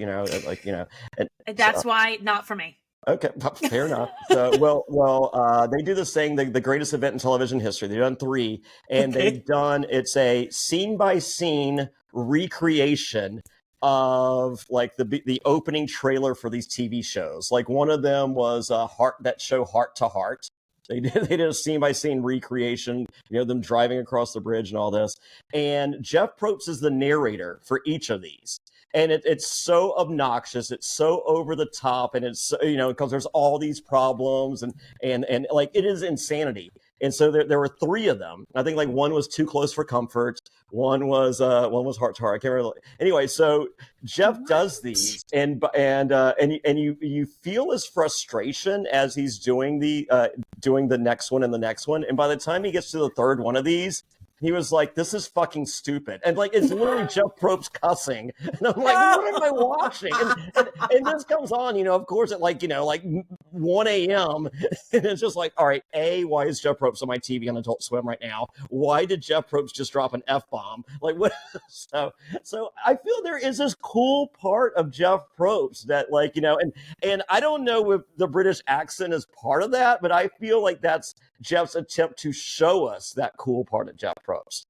that's why not for me. Okay, fair enough. So, they do this thing, the greatest event in television history. They've done 3, and it's a scene-by-scene recreation of like the opening trailer for these TV shows. Like one of them was Heart to Heart. They did a scene-by-scene recreation, them driving across the bridge and all this. And Jeff Probst is the narrator for each of these. And it's so obnoxious, it's so over the top, and it's because there's all these problems and like it is insanity. And so there were 3 of them. I think like one was Too Close for Comfort, one was Heart to Heart. I can't remember. Anyway, so Jeff does these, and you feel his frustration as he's doing the next one and the next one, and by the time he gets to the 3rd one of these, he was like, "This is fucking stupid," and like it's literally Jeff Probst cussing, and I'm like, "What am I watching?" And this comes on, of course, at like 1 a.m. and it's just like, all right, why is Jeff Probst on my TV on Adult Swim right now? Why did Jeff Probst just drop an F-bomb? Like what? So I feel there is this cool part of Jeff Probst that and I don't know if the British accent is part of that, but I feel like that's Jeff's attempt to show us that cool part of Jeff Probst.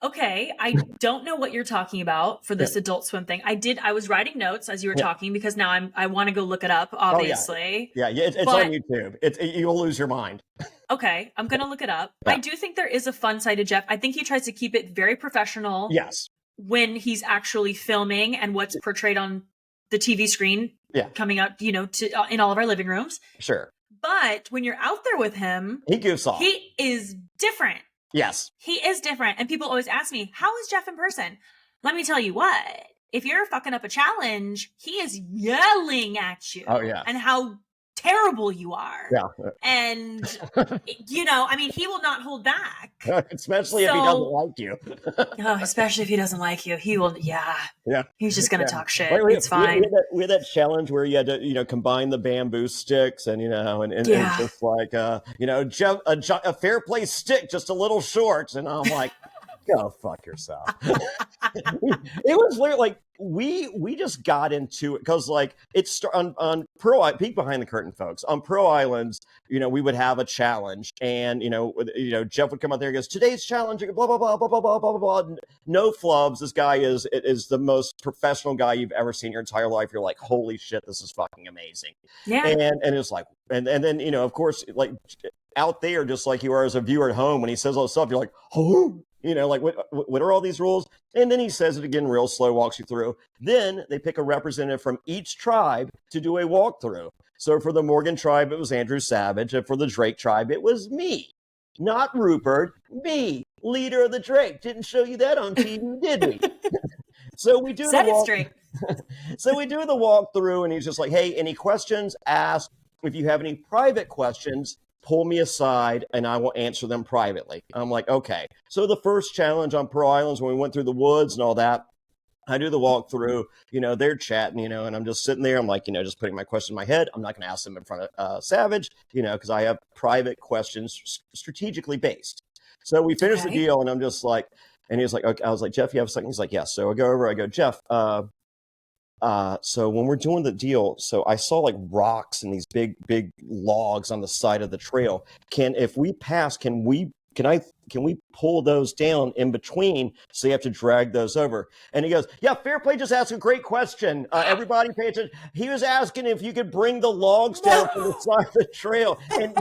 Okay, I don't know what you're talking about for this Adult Swim thing. I was writing notes as you were talking because now I want to go look it up, obviously. Oh, yeah. It's on YouTube. You'll lose your mind. Okay, I'm going to look it up. Yeah. I do think there is a fun side to Jeff. I think he tries to keep it very professional. Yes. When he's actually filming and what's portrayed on the TV screen coming out, in all of our living rooms. Sure. But when you're out there with him, he goofs off. He is different. Yes. He is different. And people always ask me, how is Jeff in person? Let me tell you what, if you're fucking up a challenge, he is yelling at you. Oh, yeah. And how terrible you are. Yeah. And, you know, I mean, he will not hold back. Especially if he doesn't like you. Especially if he doesn't like you. He will, Yeah. He's just going to talk shit. Like, It's fine. We had that challenge where you had to, you know, combine the bamboo sticks and, you know, and just like, you know, a fair play stick, just a little short. And I'm like, go fuck yourself. It was literally like, we just got into it because like it's on Pearl, peek behind the curtain, folks. On Pearl Islands, you know, we would have a challenge, and you know, Jeff would come out there and goes, today's challenge, blah blah blah blah blah blah blah blah. No flubs. This guy is the most professional guy you've ever seen in your entire life. You're like, holy shit, this is fucking amazing. Yeah. And it's like, and then you know, of course, like out there, just like you are as a viewer at home, when he says all this stuff, you're like, oh. You know, like, what are all these rules? And then he says it again real slow, walks you through. Then they pick a representative from each tribe to do a walkthrough. So for the Morgan tribe, it was Andrew Savage. And for the Drake tribe, it was me. Not Rupert, me, leader of the Drake. Didn't show you that on TV, did we? So we do Set it straight. So we do the walkthrough, and he's just like, hey, any questions? Ask. If you have any private questions, pull me aside and I will answer them privately. I'm like, okay. So the first challenge on Pearl Islands, when we went through the woods and all that, I do the walkthrough, you know, they're chatting, you know, and I'm just sitting there. I'm like, you know, just putting my question in my head. I'm not going to ask them in front of Savage, you know, because I have private questions strategically based. So we finished the deal, and I'm just like, and he's like, okay. I was like, Jeff, you have something? He's like, yes. So I go over, I go, Jeff, so when we're doing the deal, so I saw like rocks and these big logs on the side of the trail. If we pass, can we pull those down in between? So you have to drag those over. And he goes, yeah, Fairplay just asked a great question. Everybody pay attention. He was asking if you could bring the logs down from the side of the trail. And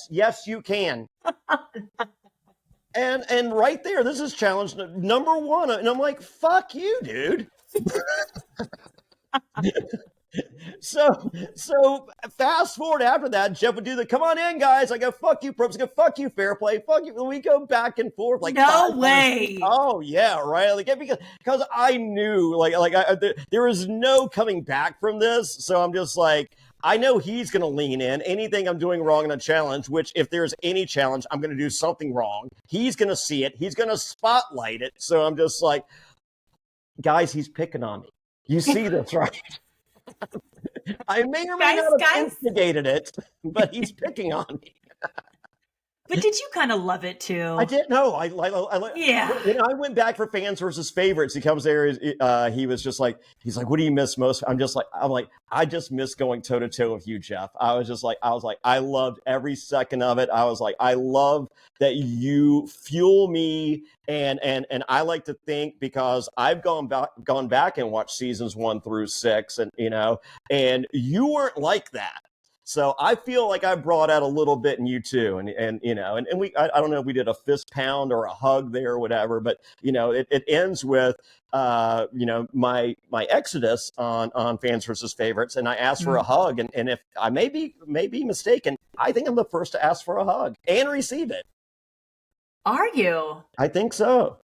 yes, you can. And right there, this is challenge number one. And I'm like, fuck you, dude. So fast forward after that, Jeff would do the come on in, guys. I go, fuck you, Probst. I go, fuck you, Fairplay. Fuck you. We go back and forth like no way. Oh yeah, right. Like because I knew there was no coming back from this. So I'm just like, I know he's going to lean in. Anything I'm doing wrong in a challenge, which if there's any challenge, I'm going to do something wrong. He's going to see it. He's going to spotlight it. So I'm just like, guys, he's picking on me. You see this, right? I may or may not have instigated it, but he's picking on me. But did you kind of love it too? I didn't know. Yeah. You know, I went back for fans versus favorites. He comes there. He was just like, he's like, what do you miss most? I'm like, I just miss going toe to toe with you, Jeff. I was like, I loved every second of it. I was like, I love that you fuel me. And I like to think, because I've gone back and watched seasons 1 through 6, and you know, and you weren't like that. So I feel like I brought out a little bit in you too. And you know, and I don't know if we did a fist pound or a hug there or whatever, but you know, it ends with, you know, my exodus on fans versus favorites. And I asked for a hug. And if I may be mistaken, I think I'm the first to ask for a hug and receive it. Are you? I think so.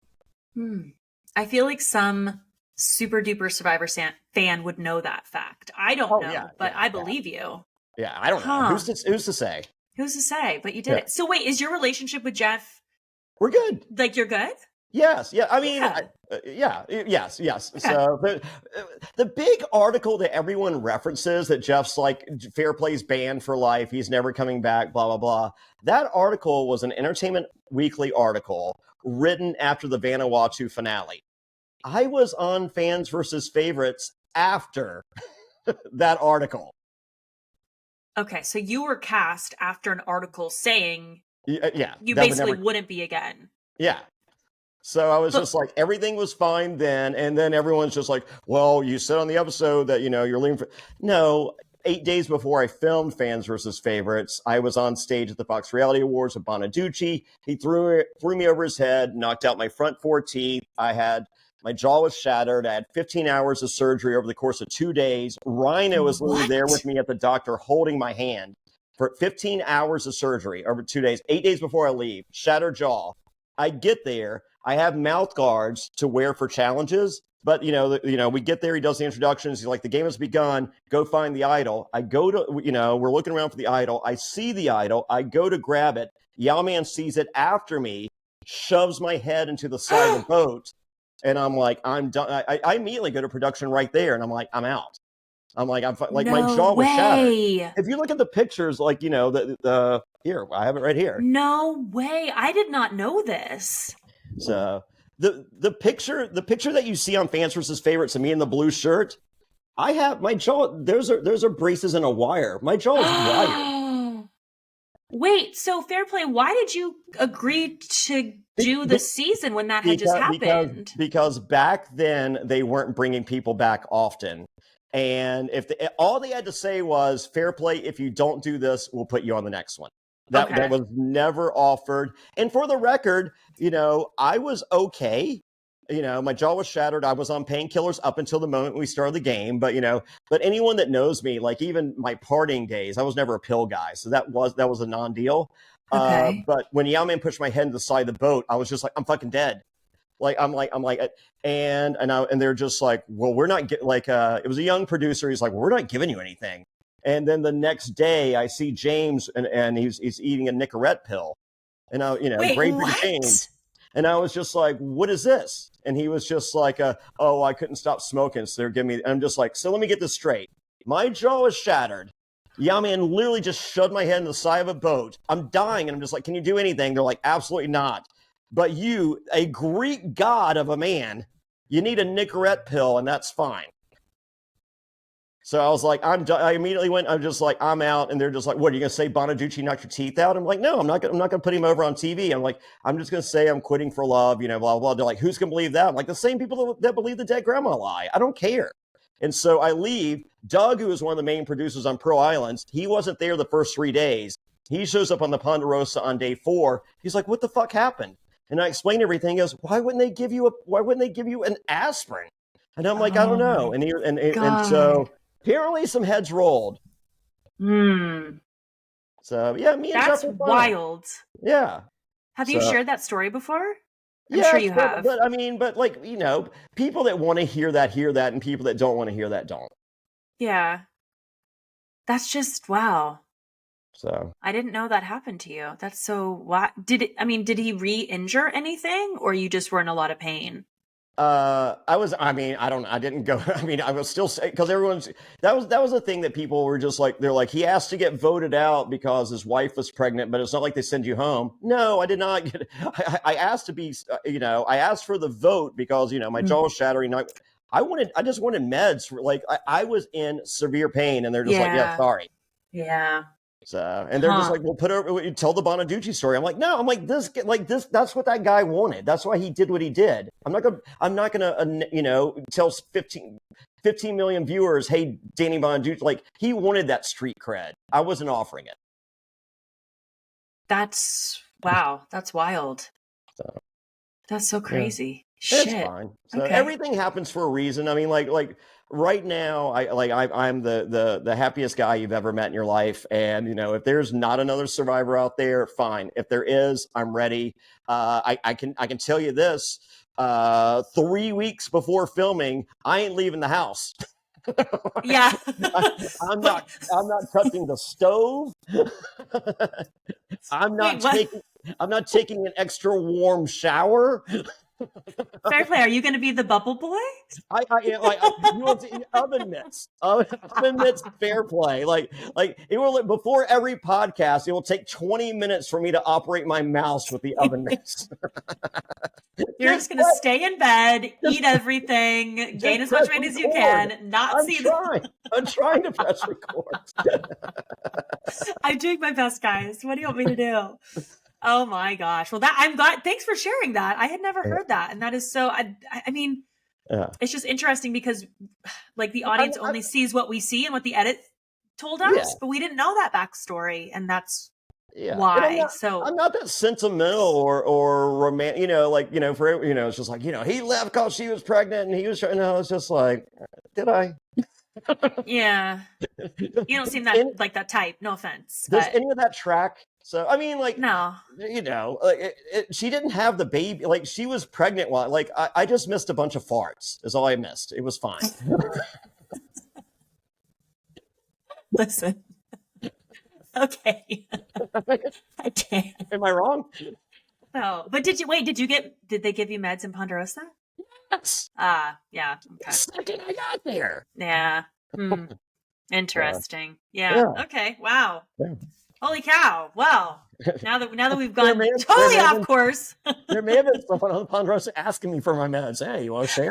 I feel like some super duper Survivor fan would know that fact. I don't know, but I believe you. Yeah, I don't know. Who's to say? Who's to say? But you did it. So wait, is your relationship with Jeff? We're good. Like, you're good? Yes. Yeah. I mean, yes. Okay. So the big article that everyone references that Jeff's like, Fairplay's banned for life, he's never coming back, blah, blah, blah. That article was an Entertainment Weekly article written after the Vanuatu finale. I was on Fans versus Favorites after that article. Okay, so you were cast after an article saying you basically wouldn't be again. Yeah. So I was just like, everything was fine then. And then everyone's just like, well, you said on the episode that, you know, you're leaving for... No, 8 days before I filmed Fans versus Favorites, I was on stage at the Fox Reality Awards with Bonaducci. He threw me over his head, knocked out my front 4 teeth. My jaw was shattered. I had 15 hours of surgery over the course of 2 days. Rhino was literally there with me at the doctor holding my hand for 15 hours of surgery over 2 days, 8 days before I leave, shattered jaw. I get there. I have mouth guards to wear for challenges. But we get there. He does the introductions. He's like, the game has begun. Go find the idol. I go to, we're looking around for the idol. I see the idol. I go to grab it. Yao-Man sees it after me, shoves my head into the side of the boat, and I'm like, I'm done. I immediately go to production right there, and I'm like, I'm out. I'm like, my jaw was shattered. If you look at the pictures, like, the here, I have it right here. No way. I did not know this. So the picture that you see on Fans vs. Favorites of me in the blue shirt, I have my jaw. Those are braces and a wire. My jaw is wired. Wait, so Fairplay, why did you agree to do the season when that had just happened? Because back then they weren't bringing people back often. And if all they had to say was, Fairplay, if you don't do this, we'll put you on the next one. That was never offered. And for the record, I was okay. My jaw was shattered. I was on painkillers up until the moment we started the game. But anyone that knows me, like even my partying days, I was never a pill guy. So that was a non-deal. Okay. But when Yao-Man pushed my head into the side of the boat, I was just like, I'm fucking dead. And they're just like, well, we're not it was a young producer. He's like, well, we're not giving you anything. And then the next day I see James and he's eating a Nicorette pill, and Wait, what? James. And I was just like, what is this? And he was just like, oh, I couldn't stop smoking. So they're giving me, and I'm just like, so let me get this straight. My jaw is shattered. Yao-Man literally just shoved my head in the side of a boat. I'm dying. And I'm just like, can you do anything? They're like, absolutely not. But you, a Greek god of a man, you need a Nicorette pill, and that's fine. So I was like, I immediately went, I'm just like, I'm out. And they're just like, what, are you going to say Bonaducci knocked your teeth out? I'm like, no, I'm not going to put him over on TV. I'm like, I'm just going to say I'm quitting for love, blah, blah, blah. They're like, who's going to believe that? I'm like, the same people that believe the dead grandma lie. I don't care. And so I leave. Doug, who is one of the main producers on Pearl Islands, he wasn't there the first 3 days. He shows up on the Ponderosa on day 4. He's like, what the fuck happened? And I explained everything. He goes, why wouldn't they give you an aspirin? And I'm like, I don't know. And so apparently some heads rolled. So yeah, me and that's Jeff were wild. Yeah. Have you shared that story before? I'm sure you have. But people that want to hear that, and people that don't want to hear that don't. Yeah. That's just wow. So I didn't know that happened to you. That's so what did he re-injure anything, or you just were in a lot of pain? I didn't go. I was still saying, because that was the thing that people were just like, they're like, he asked to get voted out because his wife was pregnant, but it's not like they send you home. No, I did not get, I asked to be, I asked for the vote because, my jaw was shattering. I just wanted meds. I was in severe pain, and they're just like, yeah, sorry. Yeah. So, and they're just like, well, tell the Bonaducci story. I'm like, no, this, that's what that guy wanted. That's why he did what he did. I'm not gonna, tell 15 million viewers, hey, Danny Bonaducci, he wanted that street cred. I wasn't offering it. That's wow. That's wild. So, that's so crazy. Yeah. Shit. It's fine. So everything happens for a reason. I mean, right now, I'm the happiest guy you've ever met in your life. And, if there's not another Survivor out there, fine. If there is, I'm ready. I can tell you this, 3 weeks before filming, I ain't leaving the house. Yeah. I'm not touching the stove. I'm not taking an extra warm shower. Fairplay, are you going to be the bubble boy? You want to eat oven mitts, Fairplay. It will, before every podcast, it will take 20 minutes for me to operate my mouse with the oven mitts. You're just going to stay in bed, eat everything, gain as much weight as you can, I'm trying to press record. I'm doing my best, guys. What do you want me to do? Oh my gosh. Well, I'm glad. Thanks for sharing that. I had never heard that. And that is so, it's just interesting because the audience only sees what we see and what the edit told us, but we didn't know that backstory. And that's why. I'm not that sentimental or romantic, it's just like, he left because she was pregnant and he was trying, it's just like, did I? Yeah. You don't seem that like that type. No offense. Does any of that track So I mean, like, No. she didn't have the baby. Like, she was pregnant while. Like, I just missed a bunch of farts. Is all I missed. It was fine. Listen. Okay. I can't. Am I wrong? No. But did they give you meds in Ponderosa? Yes. Yeah. Okay. The second I got there. Yeah. Interesting. Yeah. Okay. Wow. Yeah. Holy cow. Well, now that we've gone totally off course. There may have been someone on Ponderosa asking me for my meds. Hey, you want to share?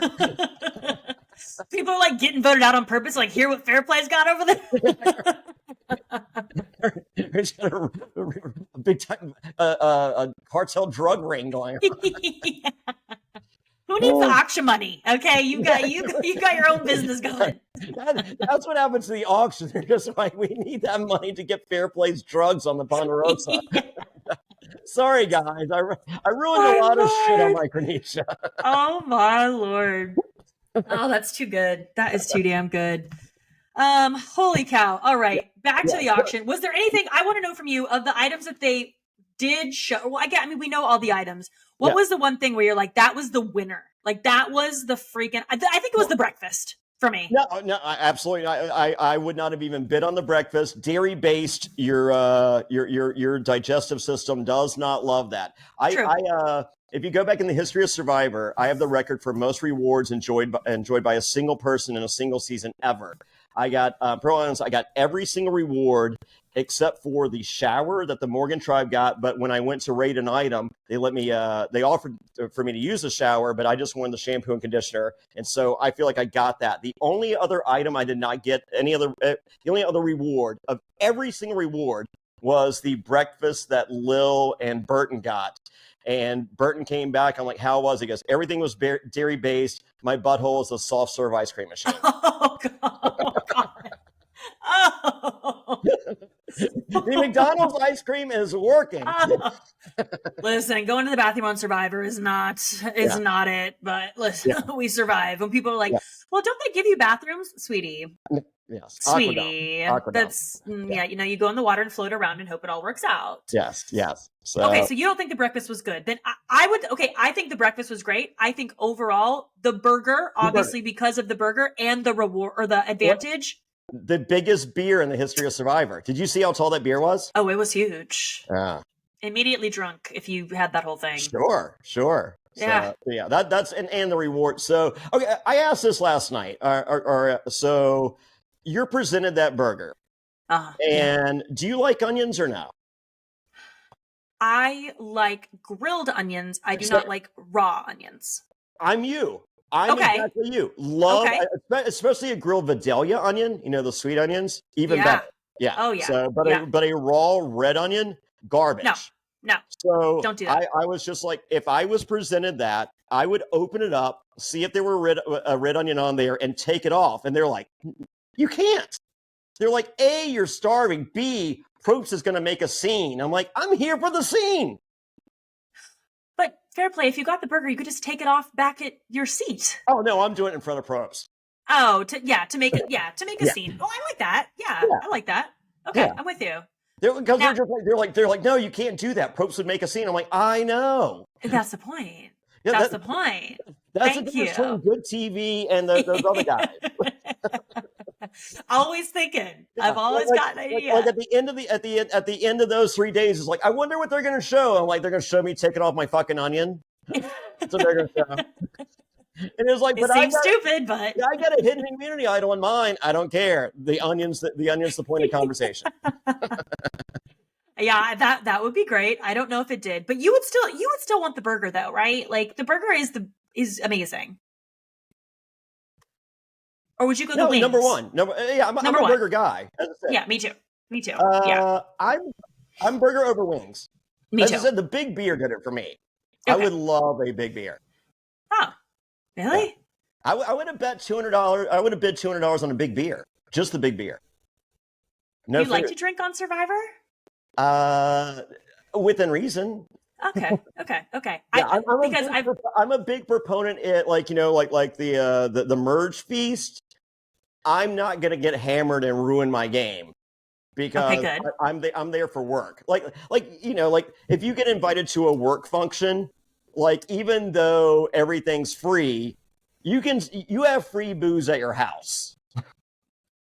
People are like getting voted out on purpose, like hear what Fairplay's got over there. There's a big time a cartel drug ring going on. Yeah. Who needs the auction money? Okay, you got your own business going. That's what happens to the auction. They're just like, we need that money to get Fairplay's drugs on the Ponderosa. Yeah. Sorry, guys. I ruined a lot of shit on Micronesia. Oh, my Lord. Oh, that's too good. That is too damn good. Holy cow. All right. Back to the auction. Was there anything I want to know from you of the items that they did show? Well, I mean, we know all the items. What was the one thing where you're like, that was the winner? Like, that was the freaking, I think it was the breakfast for me. No, absolutely. I would not have even bid on the breakfast. Dairy based, your digestive system does not love that. True. If you go back in the history of Survivor, I have the record for most rewards enjoyed by a single person in a single season ever. I got I got every single reward except for the shower that the Morgan tribe got. But when I went to rate an item, they let me. They offered for me to use the shower, but I just wanted the shampoo and conditioner, and so I feel like I got that. The only other item I did not get the only other reward of every single reward was the breakfast that Lil and Burton got. And Burton came back. I'm like, how was it? He goes, everything was dairy based. My butthole is a soft serve ice cream machine. Oh, God. Oh, God. Oh. The McDonald's ice cream is working. Listen, going to the bathroom on Survivor is not it. But listen, we survive. When people are like, well, don't they give you bathrooms? Sweetie. Yes. Sweetie. Aquadome. That's, you go in the water and float around and hope it all works out. Yes. So, okay, so you don't think the breakfast was good. Then I think the breakfast was great. I think overall, the burger, obviously because of the burger and the reward or the advantage. The biggest beer in the history of Survivor. Did you see how tall that beer was? Oh, it was huge. Yeah. Immediately drunk if you had that whole thing. Sure. Yeah. So, that's and the reward. So, okay, I asked this last night. So you're presented that burger. And do you like onions or no? I like grilled onions. I do not like raw onions. I'm you. I'm exactly you. Love, especially a grilled Vidalia onion. You know, the sweet onions, even better. Yeah. Oh yeah. So, but a raw red onion, garbage. No. So don't do that. I was just like, if I was presented that, I would open it up, see if there were a red onion on there, and take it off. And they're like, you can't. They're like, A, you're starving. B, Probst is going to make a scene. I'm like, I'm here for the scene. But Fairplay, if you got the burger, you could just take it off back at your seat. Oh no, I'm doing it in front of Probst. Oh, to make a scene. Oh, I like that. Yeah, I like that. Okay, I'm with you. They're like, no, you can't do that. Probst would make a scene. I'm like, I know. That's the point. Yeah, that's the point. That's the difference between good TV and those other guys. Always thinking. Yeah, I've always got an idea. Like at the end of those 3 days, it's like, I wonder what they're going to show. I'm like, they're going to show me taking off my fucking onion. That's what they're going to show. And it's like, it seems stupid, but I got a hidden immunity idol in mine. I don't care. The onion's the point of conversation. Yeah, that would be great. I don't know if it did, but you would still want the burger though, right? Like the burger is amazing. Or would you go the wings? Number one. I'm a burger guy. As I said. Yeah, me too. I'm burger over wings. Me too. As I said, the big beer did it for me. Okay. I would love a big beer. Huh? Really? Yeah. I would have bet $200. I would have bid $200 on a big beer, just the big beer. No, you like to drink on Survivor? Within reason. Okay. Yeah, I'm a big proponent. Like the merge feast. I'm not gonna get hammered and ruin my game because good. I'm there for work. Like if you get invited to a work function, like even though everything's free, you have free booze at your house.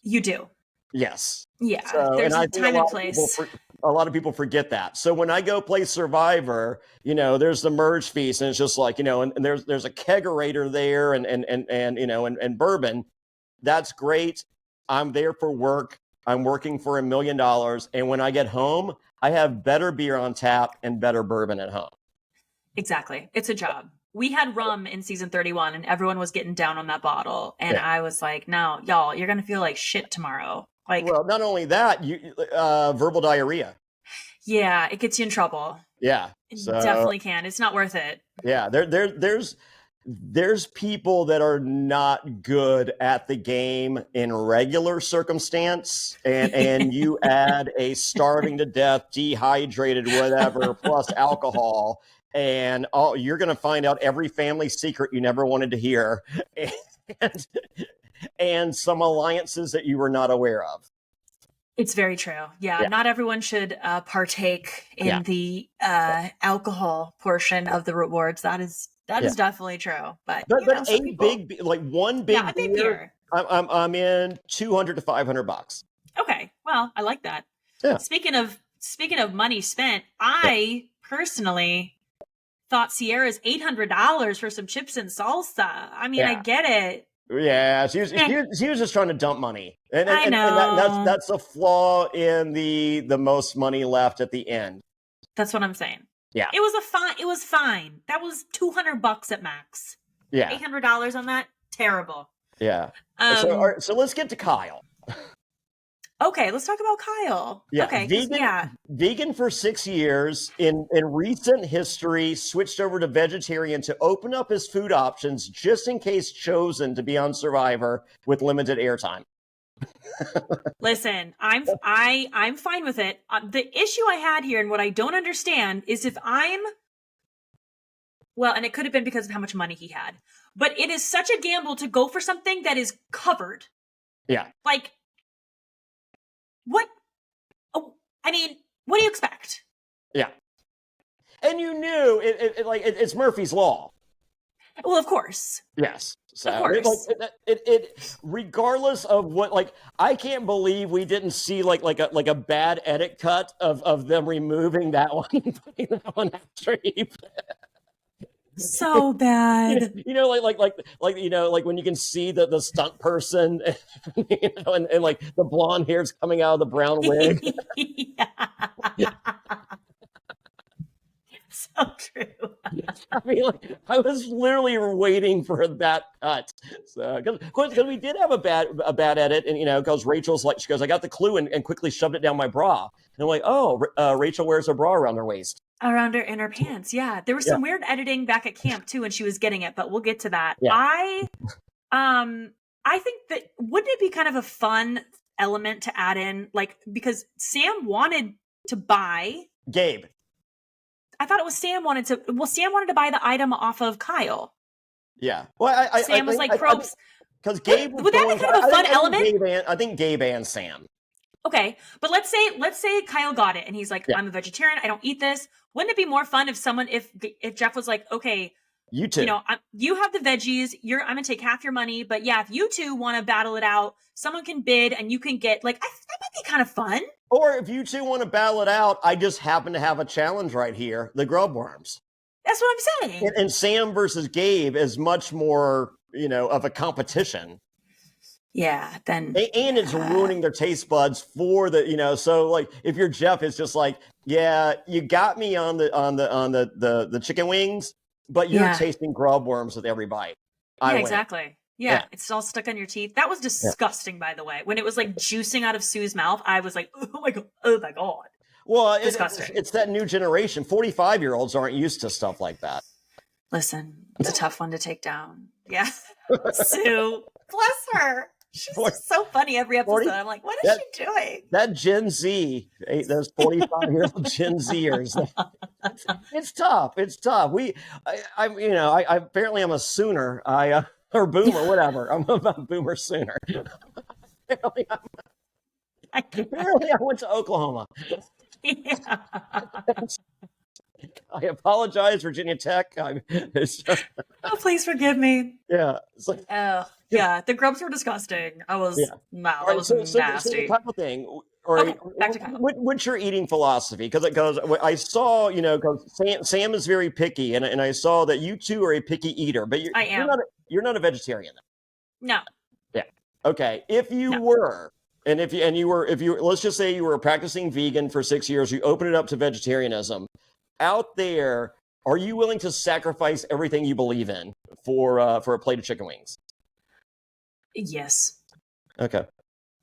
You do. Yes. Yeah. So, There's and I a think time and place. a lot of people forget that. So when I go play Survivor, there's the merge feast, and it's just like, and there's a kegerator there and bourbon. That's great. I'm there for work. I'm working for $1 million. And when I get home, I have better beer on tap and better bourbon at home. Exactly. It's a job. We had rum in season 31 and everyone was getting down on that bottle. And I was like, no, y'all, you're going to feel like shit tomorrow. Like, well, not only that, verbal diarrhea. Yeah, it gets you in trouble. Yeah. It definitely can. It's not worth it. Yeah. There's people that are not good at the game in regular circumstance, and you add a starving to death, dehydrated, whatever, plus alcohol, and you're going to find out every family secret you never wanted to hear, and some alliances that you were not aware of. It's very true. Yeah, not everyone should partake in the alcohol portion of the rewards. That is definitely true. But one big beer, I'm in $200 to $500. Okay, well, I like that. Yeah. Speaking of money spent, I personally thought Sierra's $800 for some chips and salsa. I mean, I get it. Yeah, she was just trying to dump money, and I know. And that's a flaw in the most money left at the end. That's what I'm saying. Yeah, it was fine. That was $200 at max. Yeah, $800 on that, terrible. Yeah. So let's get to Kyle. Okay, let's talk about Kyle. Yeah, okay, vegan for 6 years. In recent history, switched over to vegetarian to open up his food options just in case chosen to be on Survivor with limited airtime. Listen, I'm fine with it. The issue I had here and what I don't understand is and it could have been because of how much money he had, but it is such a gamble to go for something that is covered. Yeah. Like, what? Oh, I mean, what do you expect? Yeah. And you knew it's Murphy's Law. Well, of course. Yes. So of course. Regardless of what, I can't believe we didn't see like a bad edit cut of them removing that one and putting that one after he. So bad. Like when you can see the stunt person, and like the blonde hair's coming out of the brown wig. So true. I mean, I was literally waiting for that cut. So, because we did have a bad edit, and because Rachel's she goes, I got the clue and quickly shoved it down my bra, and I'm like, oh, Rachel wears a bra around her waist. Around her in her pants, yeah. There was some weird editing back at camp too, when she was getting it, but we'll get to that. Yeah. I think that wouldn't it be kind of a fun element to add in, because Sam wanted to buy Gabe. I thought it was Sam wanted to buy the item off of Kyle. Yeah. Well, Sam was like, Probst. Because Gabe would that be kind of a fun element? I think Gabe and Sam. Okay, but let's say Kyle got it and he's like, I'm a vegetarian, I don't eat this. Wouldn't it be more fun if Jeff was like, okay, you two, you have the veggies, I'm gonna take half your money, but yeah, if you two want to battle it out, someone can bid and you can get that might be kind of fun. Or if you two want to battle it out, I just happen to have a challenge right here: the grub worms. That's what I'm saying. And Sam versus Gabe is much more, of a competition. Yeah, then and it's ruining their taste buds for the, so if you're Jeff, it's just like, yeah, you got me on the chicken wings, but you're tasting grub worms with every bite. Yeah, exactly. Yeah, it's all stuck on your teeth. That was disgusting, by the way. When it was juicing out of Sue's mouth, I was like, oh my god. Well, it's that new generation. 45-year-olds aren't used to stuff like that. Listen, it's a tough one to take down. Yeah, Sue, bless her. She's so funny every episode. I'm like, what is she doing? That Gen Z, those 45-year-old Gen Zers. It's tough. It's tough. I apparently I'm a Sooner. Or Boomer, whatever. I'm a Boomer Sooner. Apparently, I went to Oklahoma. Yeah. I apologize, Virginia Tech. Oh, please forgive me. Yeah. It's like, Oh, yeah. The grubs were disgusting. yeah. Wow, All that right. was So the nasty. Kyle thing. All right. Okay, back to Kyle. What's your eating philosophy? Because I saw, because Sam is very picky, and I saw that you two are a picky eater, but I am. you're not a vegetarian. No. Yeah. Okay. If you No. were, and if you let's just say you were practicing vegan for 6 years, you open it up to vegetarianism. Out there, are you willing to sacrifice everything you believe in for a plate of chicken wings? Yes. Okay.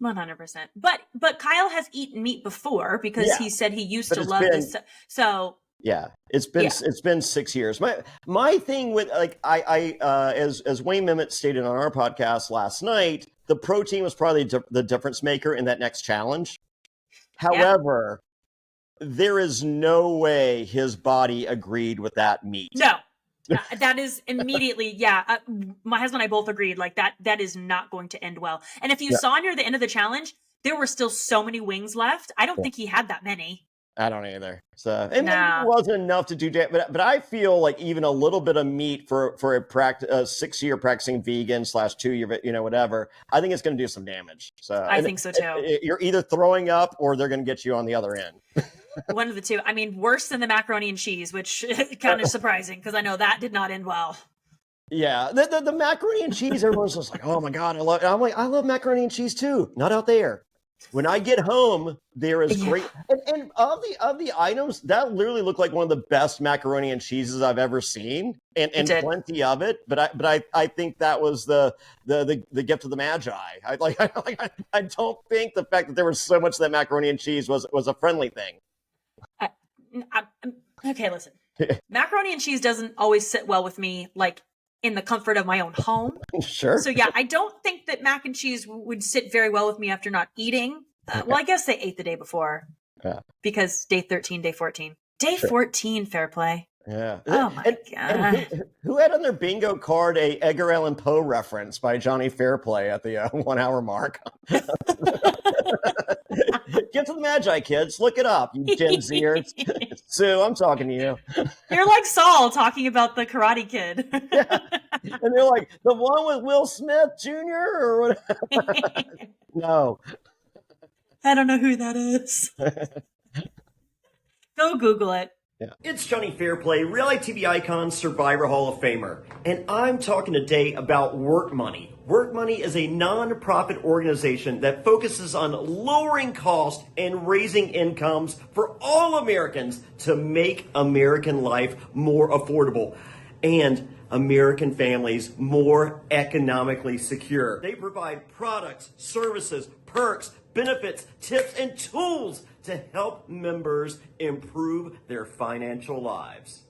100%. But Kyle has eaten meat before because he said he used to love this. So yeah, it's been 6 years. My thing with as Wayne Mimmet stated on our podcast last night, the protein was probably the difference maker in that next challenge. However, there is no way his body agreed with that meat. No. That is immediately, my husband and I both agreed, like that is not going to end well. And if you saw near the end of the challenge, there were still so many wings left. I don't think he had that many. I don't either. So, and maybe it wasn't enough to do that, but I feel like even a little bit of meat for a 6 year practicing vegan / 2 year, whatever, I think it's going to do some damage. So I think so too. You're either throwing up or they're going to get you on the other end. One of the two. I mean, worse than the macaroni and cheese, which is kind of surprising because I know that did not end well. Yeah, the macaroni and cheese, everyone's just like, oh my God, I love it. I'm like, I love macaroni and cheese too. Not out there. When I get home, there is great. And of the items, that literally looked like one of the best macaroni and cheeses I've ever seen, and plenty of it. But I think that was the gift of the Magi. I don't think the fact that there was so much of that macaroni and cheese was a friendly thing. Okay, listen. Macaroni and cheese doesn't always sit well with me, like in the comfort of my own home. Sure. So yeah, I don't think that mac and cheese would sit very well with me after not eating. Well, I guess they ate the day before. Yeah. Because day 13, day 14. Day 14, Fairplay. Yeah. Oh my God. And who had on their bingo card a Edgar Allan Poe reference by Jonny Fairplay at the 1 hour mark? Get to the Magi, kids. Look it up, you Gen Zers. Sue, I'm talking to you. You're like Saul talking about the Karate Kid. Yeah. And they're like, the one with Will Smith Jr. or whatever. No. I don't know who that is. Go Google it. Yeah. It's Jonny Fairplay, reality TV icon, Survivor Hall of Famer, and I'm talking today about Work Money. Work Money is a non-profit organization that focuses on lowering costs and raising incomes for all Americans to make American life more affordable and American families more economically secure. They provide products, services, perks, benefits, tips, and tools to help members improve their financial lives.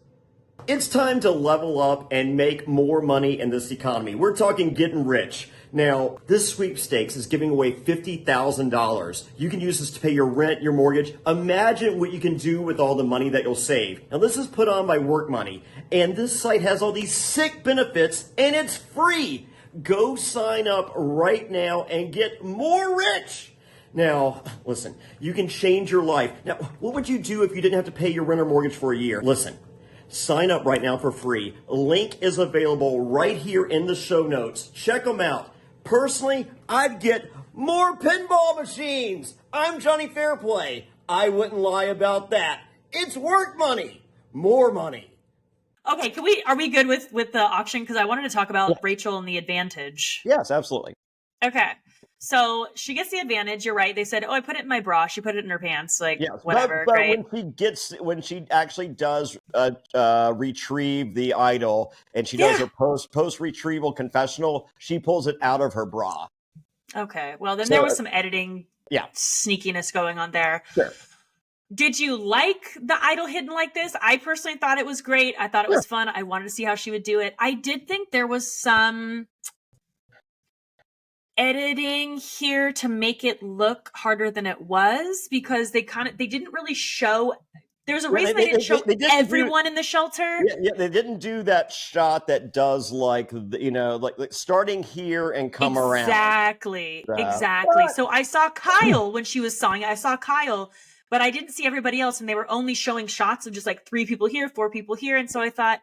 It's time to level up and make more money in this economy. We're talking getting rich. Now, this sweepstakes is giving away $50,000. You can use this to pay your rent, your mortgage. Imagine what you can do with all the money that you'll save. Now, this is put on by Work Money, and this site has all these sick benefits, and it's free. Go sign up right now and get more rich. Now, listen, you can change your life. Now, what would you do if you didn't have to pay your rent or mortgage for a year? Listen, sign up right now for free. Link is available right here in the show notes. Check them out. Personally, I'd get more pinball machines. I'm Jonny Fairplay. I wouldn't lie about that. It's Work Money. More money. Okay, are we good with the auction? Because I wanted to talk about Rachel and the advantage. Yes, absolutely. Okay. So she gets the advantage. You're right. They said, "Oh, I put it in my bra." She put it in her pants. Like whatever. But right? when she actually does retrieve the idol, and she does her post retrieval confessional, she pulls it out of her bra. Okay. Well, then there was some editing, sneakiness going on there. Sure. Did you like the idol hidden like this? I personally thought it was great. I thought it was fun. I wanted to see how she would do it. I did think there was some editing here to make it look harder than it was, because they didn't really show There's a reason they didn't show everyone in the shelter. Yeah, they didn't do that shot that does like starting here and come around. Exactly. So I saw Kyle when she was sawing it. I saw Kyle, but I didn't see everybody else, and they were only showing shots of just like 3 people here, 4 people here, and so I thought,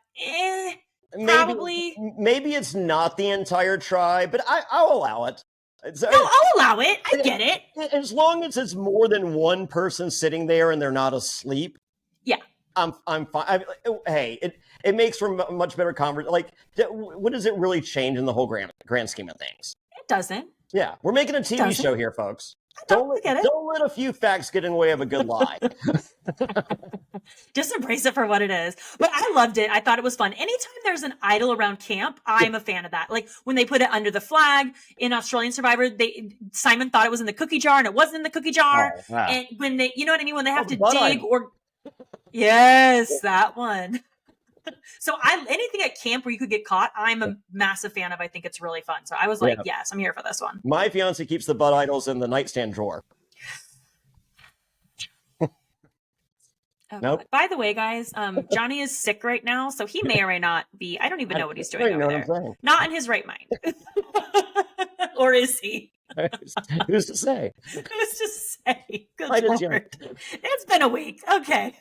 probably maybe it's not the entire tribe, but I'll allow it. I'll allow it. I get it. As long as it's more than one person sitting there and they're not asleep. Yeah. I'm fine. It makes for a much better conversation. Like, what does it really change in the whole grand scheme of things? It doesn't. Yeah, we're making a TV show here, folks. Don't let a few facts get in the way of a good lie. Just embrace it for what it is. But I loved it. I thought it was fun. Anytime there's an idol around camp, I'm a fan of that. Like when they put it under the flag in Australian Survivor, Simon thought it was in the cookie jar and it wasn't in the cookie jar. Oh, wow. And when they, you know what I mean? When they have to dig or... Yes, that one. So anything at camp where you could get caught, I'm a massive fan of. I think it's really fun. So I was like, yes, I'm here for this one. My fiance keeps the butt idols in the nightstand drawer. Nope. By the way, guys, Jonny is sick right now, so he may or may not be. I don't even know what he's doing over there. Not in his right mind. Or is he? Who's to say? Who's to say? Good Lord. It's been a week. Okay.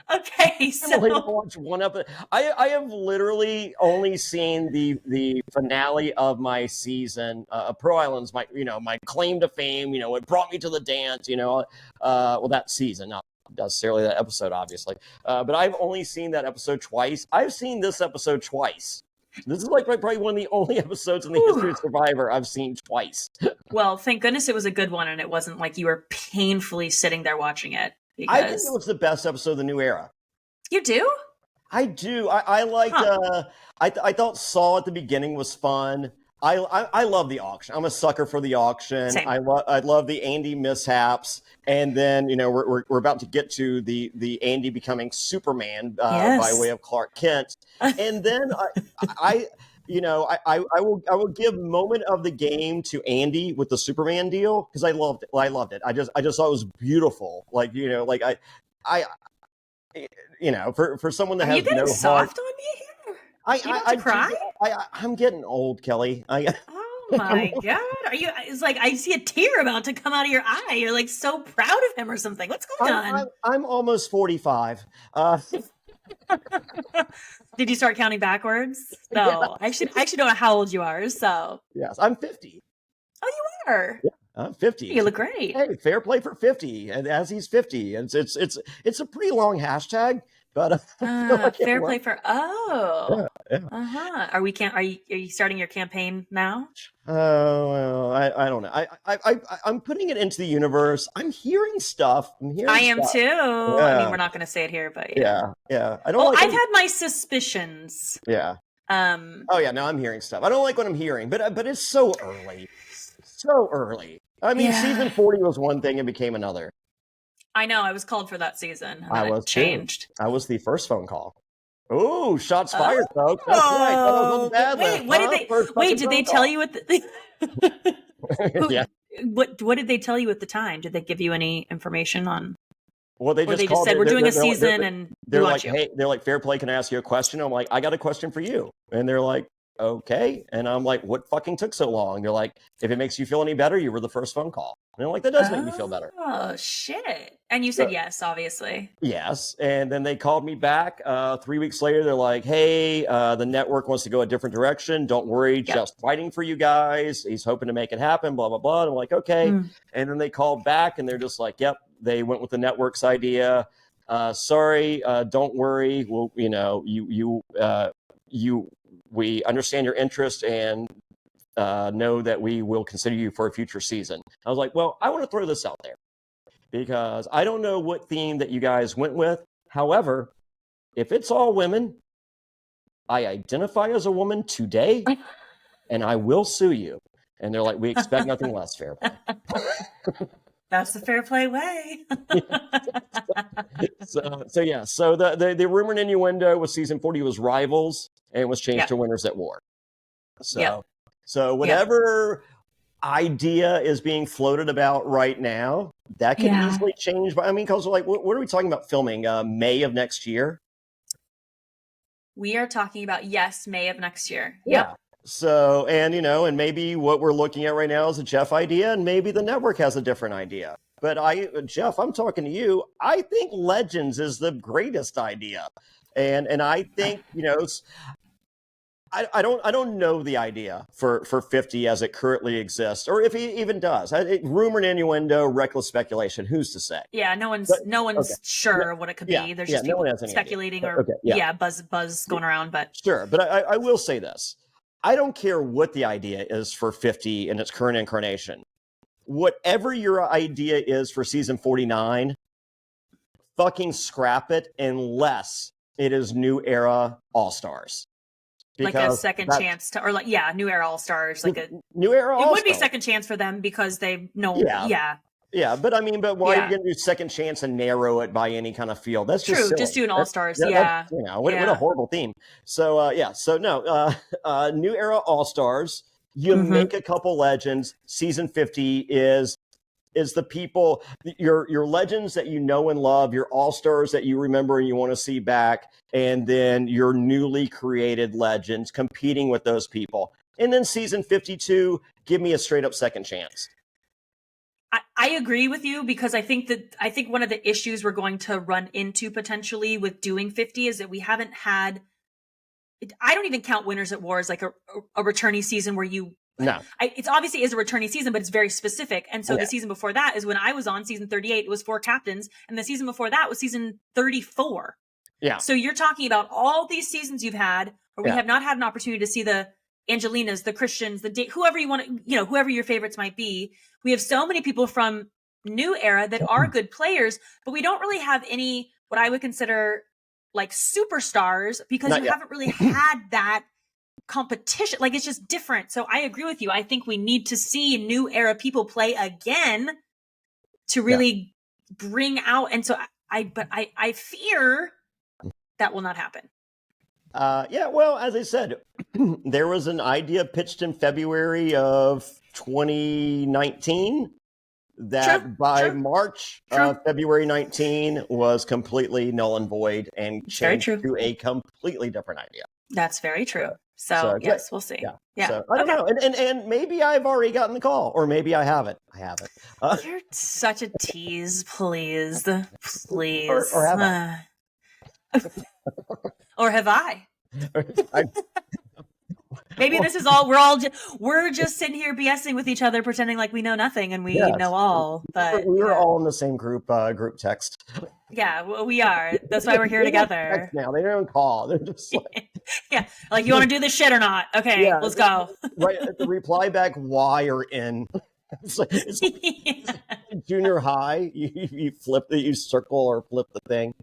Okay, so watch one episode. I have literally only seen the finale of my season. Pro Islands, my claim to fame. It brought me to the dance. That season, not necessarily that episode, obviously. But I've only seen that episode twice. I've seen this episode twice. This is like probably one of the only episodes in the history of Survivor I've seen twice. Well, thank goodness it was a good one, and it wasn't like you were painfully sitting there watching it. Because... I think it was the best episode of the new era. You do? I do. I liked. I thought Saul at the beginning was fun. I love the auction. I'm a sucker for the auction. Same. I love the Andy mishaps, and then we're about to get to the Andy becoming Superman by way of Clark Kent, and then I will give moment of the game to Andy with the Superman deal because I loved it. I just thought it was beautiful. For someone that has no heart. Soft on me here? I cry? I'm getting old, Kelly. Oh my God. It's like I see a tear about to come out of your eye. You're like so proud of him or something. What's going on? I'm almost 45. Did you start counting backwards? No. Yeah. I actually don't know how old you are, so. Yes, I'm 50. Oh, you are? Yeah. I'm 50. You look great. Hey, fair play for 50, and as he's 50, and it's a pretty long hashtag, but fair play for yeah. Are you starting your campaign now? Oh well, I don't know. I'm putting it into the universe. I'm hearing stuff. I am too. Yeah. I mean, we're not going to say it here, but yeah. I don't. I've had my suspicions. Yeah. Oh yeah, no, I'm hearing stuff. I don't like what I'm hearing, but it's so early. So early. I mean, season 40 was one thing and became another. I know. I was called for that season. And I was changed. Too. I was the first phone call. Oh, shots fired, folks. That's right. That was on the bad list. Did they tell you at the... Yeah. What did they tell you at the time? Did they give you any information on... Well, they just said, we're doing a season and they're like, hey, they're like, Fairplay, can I ask you a question? I'm like, I got a question for you. And they're like, okay. And I'm like, what fucking took so long? They're like, if it makes you feel any better, you were the first phone call. And I'm like, that does make me feel better. Oh, shit. And you said yes, obviously. Yes. And then they called me back 3 weeks later. They're like, hey, the network wants to go a different direction. Don't worry. Just fighting for you guys. He's hoping to make it happen, blah, blah, blah. And I'm like, okay. And then they called back and they're just like, yep, they went with the network's idea. Sorry, don't worry. Well, we understand your interest and know that we will consider you for a future season. I was like, well, I want to throw this out there because I don't know what theme that you guys went with. However, if it's all women, I identify as a woman today and I will sue you. And they're like, we expect nothing less, Fairplay. That's the Fairplay way. So the rumor and innuendo with season 40 was rivals and was changed to winners at war. So whatever idea is being floated about right now. That could easily change. But I mean, because like, what are we talking about filming? May of next year? We are talking about, yes, May of next year. Yeah. So, and and maybe what we're looking at right now is a Jeff idea, and maybe the network has a different idea. But Jeff, I'm talking to you. I think Legends is the greatest idea, and I think I don't know the idea for 50 as it currently exists, or if he even does. Rumor and innuendo, reckless speculation. Who's to say? Yeah, no one's sure what it could be. There's just people speculating or buzz going around. But sure, but I will say this. I don't care what the idea is for 50 in its current incarnation. Whatever your idea is for season 49, fucking scrap it unless it is New Era All-Stars. Like a second chance to, or like, New Era All-Stars. Like a New Era All-Stars. It would be second chance for them because they know, Yeah, but I mean, why are you going to do second chance and narrow it by any kind of field? That's just silly. Just do an All-Stars, what a horrible theme. So, New Era All-Stars, you make a couple legends. Season 50 is the people, your legends that you know and love, your All-Stars that you remember and you want to see back, and then your newly created legends competing with those people. And then season 52, give me a straight-up second chance. I agree with you because I think one of the issues we're going to run into potentially with doing 50 is that we haven't had. I don't even count Winners at War as like a returnee season where you. No, it's obviously is a returnee season, but it's very specific. And so the season before that is when I was on season 38. It was 4 captains, and the season before that was season 34. Yeah. So you're talking about all these seasons you've had where we have not had an opportunity to see the Angelinas, the Christians, whoever you want to, whoever your favorites might be. We have so many people from New Era that are good players, but we don't really have any, what I would consider like superstars because you haven't really had that competition. Like it's just different. So I agree with you. I think we need to see New Era people play again to really bring out. And so I fear that will not happen. Well, as I said, there was an idea pitched in February of 2019 that by March of February 19 was completely null and void and changed to a completely different idea. That's very true. So yes, we'll see. Yeah. So, I don't know. And maybe I've already gotten the call, or maybe I haven't. I haven't. You're such a tease, please. Please. Or have I? Or have I? Maybe this is all we're just sitting here BSing with each other, pretending like we know nothing and we know all. But we were all in the same group text. Yeah, well, we are. That's why we're here together. Now they don't call. They're just like, like you want to do this shit or not? Okay, let's go. Right. The reply back Y or N. It's like junior high. You flip it. You circle or flip the thing.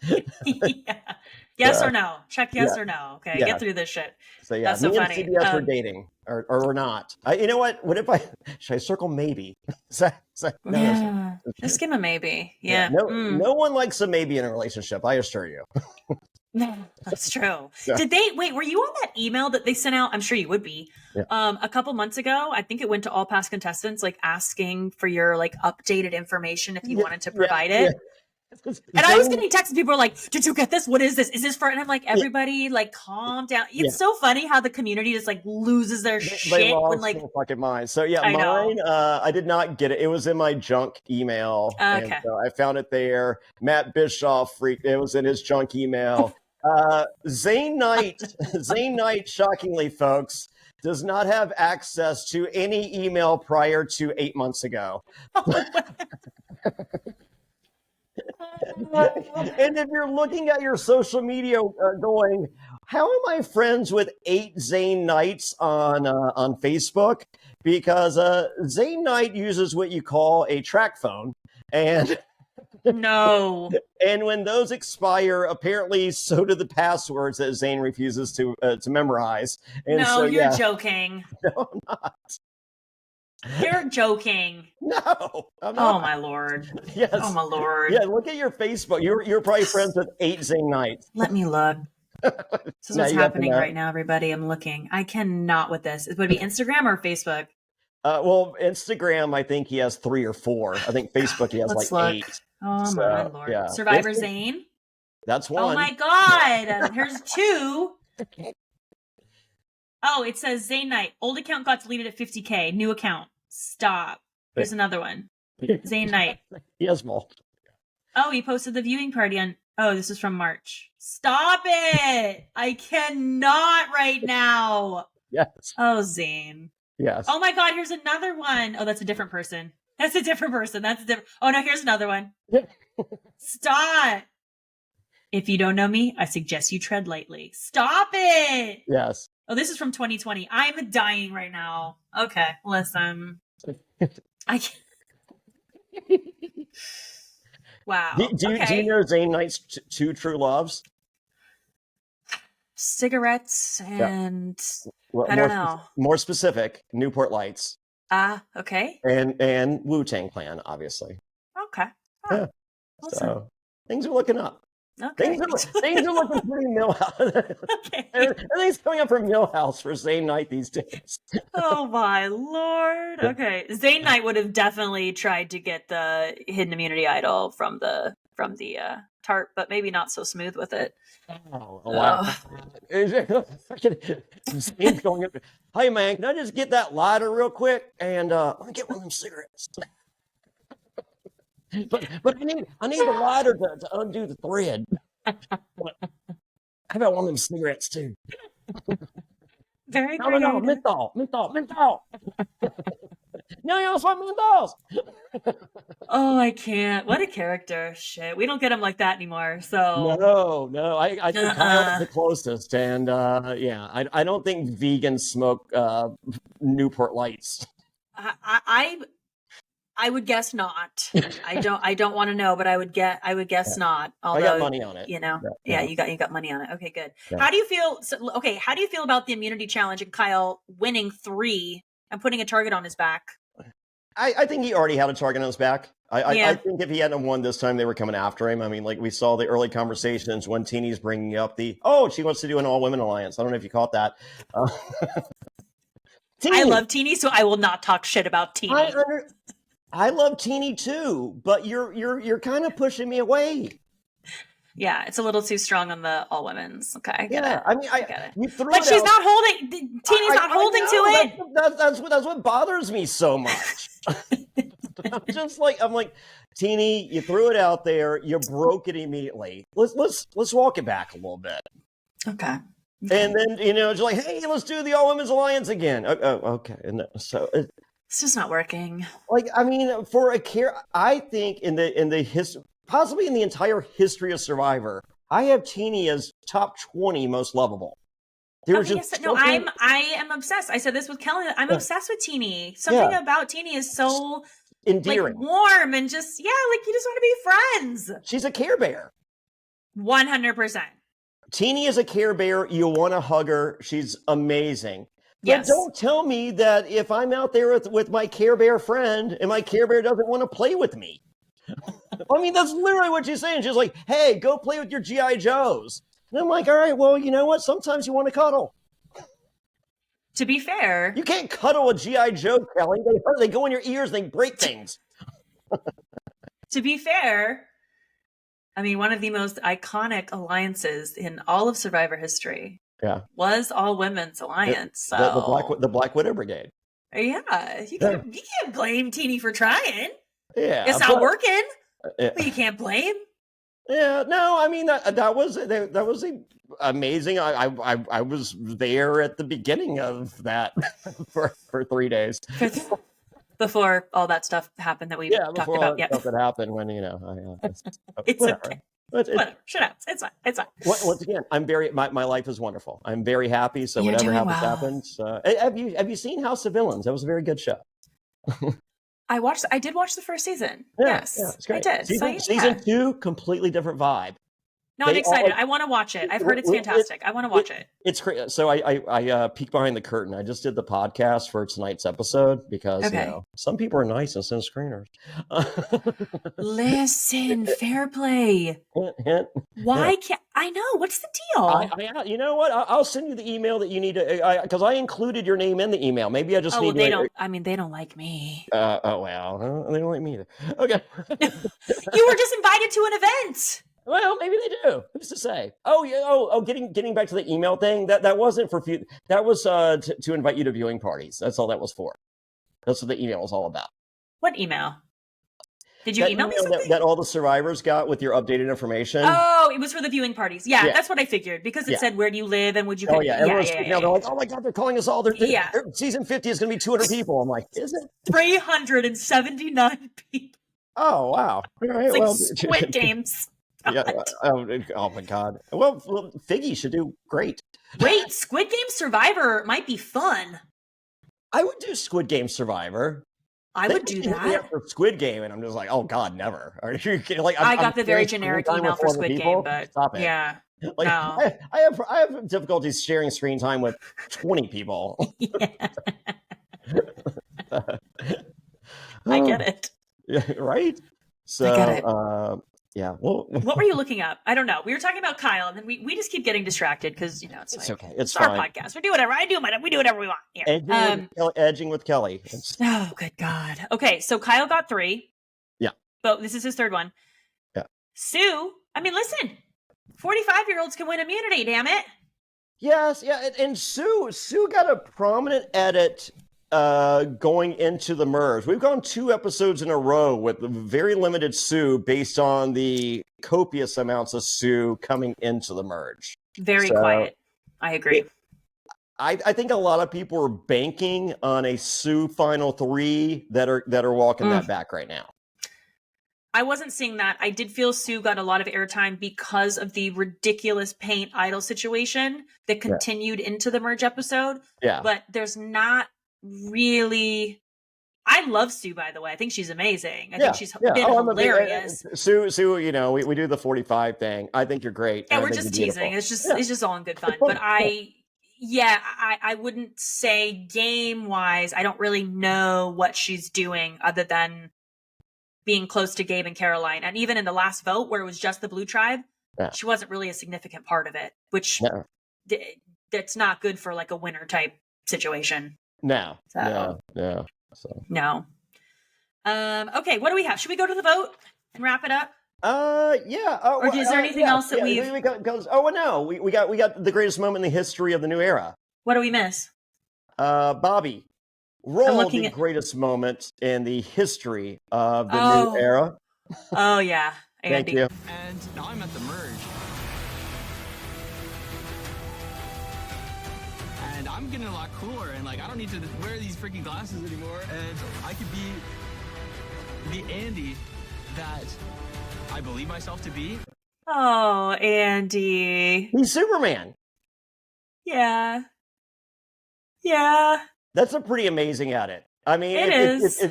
Yes or no? Check yes or no. Okay, get through this shit. So that's so funny. And CBS are dating, or we're not. You know what? What if should I circle maybe? No, just give a maybe. Yeah. No one likes a maybe in a relationship. I assure you. No, that's true. Did they were you on that email that they sent out? I'm sure you would be. A couple months ago, I think it went to all past contestants, like asking for your like updated information if you wanted to provide it. And I was getting texts. People were like, "Did you get this? What is this? Is this for?" And I'm like, "Everybody, like, calm down." It's so funny how the community just like loses their shit when like fucking mine. So mine. I did not get it. It was in my junk email. Okay. And so I found it there. Matt Bischoff freaked. It was in his junk email. Zane Knight, shockingly, folks, does not have access to any email prior to 8 months ago. And if you're looking at your social media going, how am I friends with 8 Zane Knights on Facebook? Because Zane Knight uses what you call a track phone. And no. And when those expire, apparently so do the passwords that Zane refuses to memorize. And no, you're joking. No, I'm not. You're joking. No, I'm not. Oh my lord. Yes. Oh my lord. Yeah, look at your Facebook. You're probably friends with 8 Zane Knights. Let me look. This is what's happening right now, everybody. I'm looking. I cannot with this. Would it be Instagram or Facebook? Well, Instagram, I think he has 3 or 4. I think Facebook, he has Let's like look. 8. Oh So, my Lord. yeah. Survivor Insta- Zane. That's one. Oh my God. Here's 2. Oh, it says Zane Knight. Old account got deleted at 50K. New account. Stop. Here's another one. Zane Knight. He has multiple. Oh, he posted the viewing party on. Oh, this is from March. Stop it! I cannot right now. Yes. Oh, Zane. Yes. Oh my God, here's another one. Oh, that's a different person. That's a different person. That's a different. Oh no, here's another one. Stop. If you don't know me, I suggest you tread lightly. Stop it. Yes. Oh, this is from 2020. I'm dying right now. Okay, listen. I can't. Wow. Do you know Zane Knight's 2 true loves? Cigarettes and Well, I don't know. More specific, Newport Lights. Okay. And Wu-Tang Clan, obviously. Okay. Oh, Yeah. listen. So things are looking up. Okay. Things are looking pretty Millhouse. Okay. Everything's coming up from Millhouse for Zane Knight these days. Oh my Lord. Okay. Zane Knight would have definitely tried to get the hidden immunity idol from the tarp, but maybe not so smooth with it. Oh, wow. Zane's going up. Hey man, can I just get that lighter real quick? And let me get one of them cigarettes. But I need the lighter to undo the thread. How about one of them cigarettes too? Very No, creative. menthol. No, you don't want menthols. Oh, I can't. What a character. Shit. We don't get him like that anymore. So No. I think Kyle's the closest. And yeah, I don't think vegans smoke Newport Lights. I would guess not. I don't want to know, but I would guess not. Although, I got money on it. You know, Yeah. you got money on it. Okay, good. Yeah. How do you feel? How do you feel about the immunity challenge and Kyle winning 3 and putting a target on his back? I think he already had a target on his back. I think if he hadn't won this time, they were coming after him. I mean, like we saw the early conversations when Teeny's bringing up she wants to do an all-women alliance. I don't know if you caught that. I love Teeny, so I will not talk shit about Teeny. I love Teeny too, but you're kind of pushing me away. Yeah, it's a little too strong on the all women's. Okay, I get it. I mean, you threw it but she's out. not holding. Teeny's not holding to it. That's what bothers me so much. I'm like, Teeny, you threw it out there. You broke it immediately. Let's walk it back a little bit. Okay. And then it's like, hey, let's do the all women's alliance again. Okay, and so it's just not working. Like, I mean, I think in the history, possibly in the entire history of Survivor, I have Teeny as top 20 most lovable. I am obsessed. I said this with Kelly. I'm obsessed with Teeny. Something about Teeny is so endearing, warm, and just you just want to be friends. She's a Care Bear. 100%. Teeny is a Care Bear. You want to hug her. She's amazing. Yes. But don't tell me that if I'm out there with my Care Bear friend and my Care Bear doesn't want to play with me. I mean, that's literally what she's saying. She's like, hey, go play with your G.I. Joes. And I'm like, all right, well, you know what? Sometimes you want to cuddle. To be fair. You can't cuddle a G.I. Joe, Kelly. They go in your ears and they break things. To be fair, I mean, one of the most iconic alliances in all of Survivor history was all women's alliance. The Black Widow Brigade. Yeah. You can't blame Teeny for trying. Yeah. It's not working. But you can't blame. Yeah, no, I mean that was amazing. I was there at the beginning of that for 3 days before all that stuff happened that we talked about. Yeah, stuff that happened when it's okay. Whatever. Shut up. It's fine. Once again, my life is wonderful. I'm very happy. So whatever happens. Have you seen House of Villains? That was a very good show. I did watch the first season. Yeah, yes, it's great. I did. Season 2, completely different vibe. No, I'm excited. I want to watch it. I've heard it's fantastic. I want to watch it. It's great. So I peeked behind the curtain. I just did the podcast for tonight's episode because some people are nice and send screeners. Listen, Fairplay. Why can't I know? What's the deal? You know what? I'll send you the email that you need to because I included your name in the email. Maybe I just need. They don't. I mean, they don't like me. Well, they don't like me either. Okay. You were just invited to an event. Well, maybe they do. Who's to say? Getting back to the email thing. That wasn't for that was to invite you to viewing parties. That's all that was for. That's what the email was all about. What email? Did you email me something? That all the survivors got with your updated information? Oh, it was for the viewing parties. Yeah, that's what I figured because it said where do you live and would you? Everyone's they're like, oh my god, they're calling us all. Season 50 is going to be 200 people. I'm like, is it? 379 people. Oh wow! All right, it's like Squid Games. Yeah. Oh my god. Well, Figgy should do great. Wait, Squid Game Survivor might be fun. I would do Squid Game Survivor. I would do that for Squid Game, and I'm just like, oh god, never. Are you kidding? Like, I got the very generic email for Squid Game, but stop it. Yeah. Like, no. I have difficulties sharing screen time with 20 people. Yeah. I get it. Yeah, right? So, I get it. Yeah. Well, what were you looking up? I don't know. We were talking about Kyle, and then we just keep getting distracted because it's okay. It's our podcast. We do whatever. We do whatever we want. Yeah. Edging with Kelley. Oh, good God. Okay, so Kyle got 3. Yeah. But this is his 3rd one. Yeah. Sue. I mean, listen. 45-year-olds can win immunity. Damn it. Yes. Yeah. And Sue got a prominent edit. Going into the merge. We've gone 2 episodes in a row with very limited Sue based on the copious amounts of Sue coming into the merge. Very quiet. I agree. I think a lot of people are banking on a Sue final 3 that are walking that back right now. I wasn't seeing that. I did feel Sue got a lot of airtime because of the ridiculous paint idol situation that continued into the merge episode. Yeah. But there's not really. I love Sue, by the way. I think she's amazing. I think she's been hilarious. Sue, we do the 45 thing. I think you're great. Yeah, we're just teasing. It's just all in good fun. But I wouldn't say game wise. I don't really know what she's doing other than being close to Gabe and Caroline. And even in the last vote where it was just the Blue Tribe, she wasn't really a significant part of it, which that's not good for like a winner type situation. No. So. No. So. No. Okay, what do we have? Should we go to the vote and wrap it up? Yeah. Or is there anything else that we got? We got the greatest moment in the history of the new era. What do we miss? Bobby, roll the greatest moment in the history of the new era. Oh yeah, Andy. Thank you. And now I'm at the merge. And I'm getting a lot cooler, and like I don't need to wear these freaking glasses anymore, and I could be the Andy that I believe myself to be. Oh, Andy. He's Superman. Yeah. That's a pretty amazing edit. I mean, it is.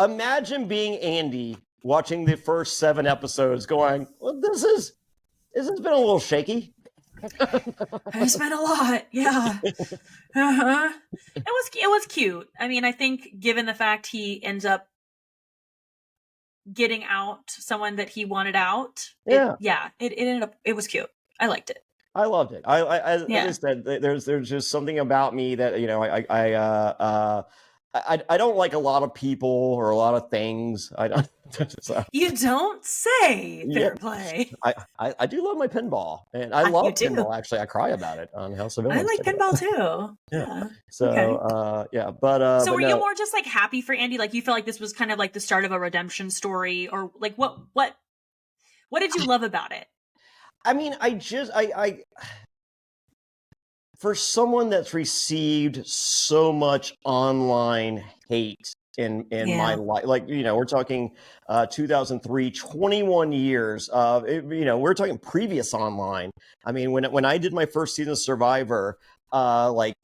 Imagine being Andy watching the first 7 episodes going, well, this has been a little shaky. It's been a lot, yeah. Uh-huh. It was cute. I mean, I think given the fact he ends up getting out someone that he wanted out, it ended up. It was cute. I liked it. I loved it. I said, there's just something about me that I don't like a lot of people or a lot of things. I don't. So. You don't say. Fairplay. I do love my pinball, and I love pinball. Actually, I cry about it on House of Villains. I like pinball too. Yeah. So okay. So were you more just like happy for Andy? Like you felt like this was kind of like the start of a redemption story, or like what did you love about it? I mean, I for someone that's received so much online hate in my life, like, we're talking 2003, 21 years of, we're talking previous online. I mean, when I did my first season of Survivor, I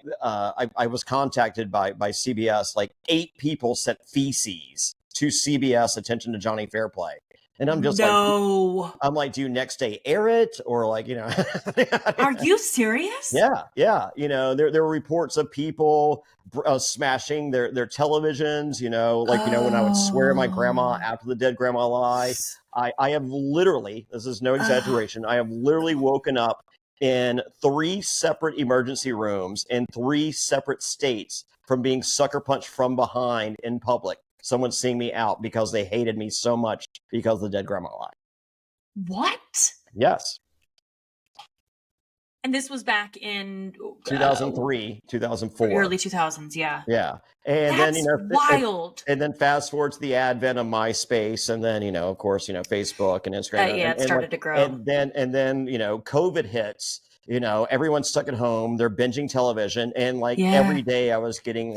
was contacted by CBS, like 8 people sent feces to CBS attention to Jonny Fairplay. And I'm just no. I'm like, do you next day air it or like, Are you serious? Yeah. There were reports of people smashing their televisions, when I would swear at my grandma after the dead grandma lie. I have literally, this is no exaggeration, I have literally woken up in 3 separate emergency rooms in 3 separate states from being sucker punched from behind in public. Someone seeing me out because they hated me so much because of the dead grandma lie. What? Yes. And this was back in 2003, 2004. Early 2000s, yeah. Yeah. And that's then, wild. And then fast forward to the advent of MySpace and then, of course, Facebook and Instagram. It started to grow. And then, COVID hits, everyone's stuck at home. They're binging television. And every day I was getting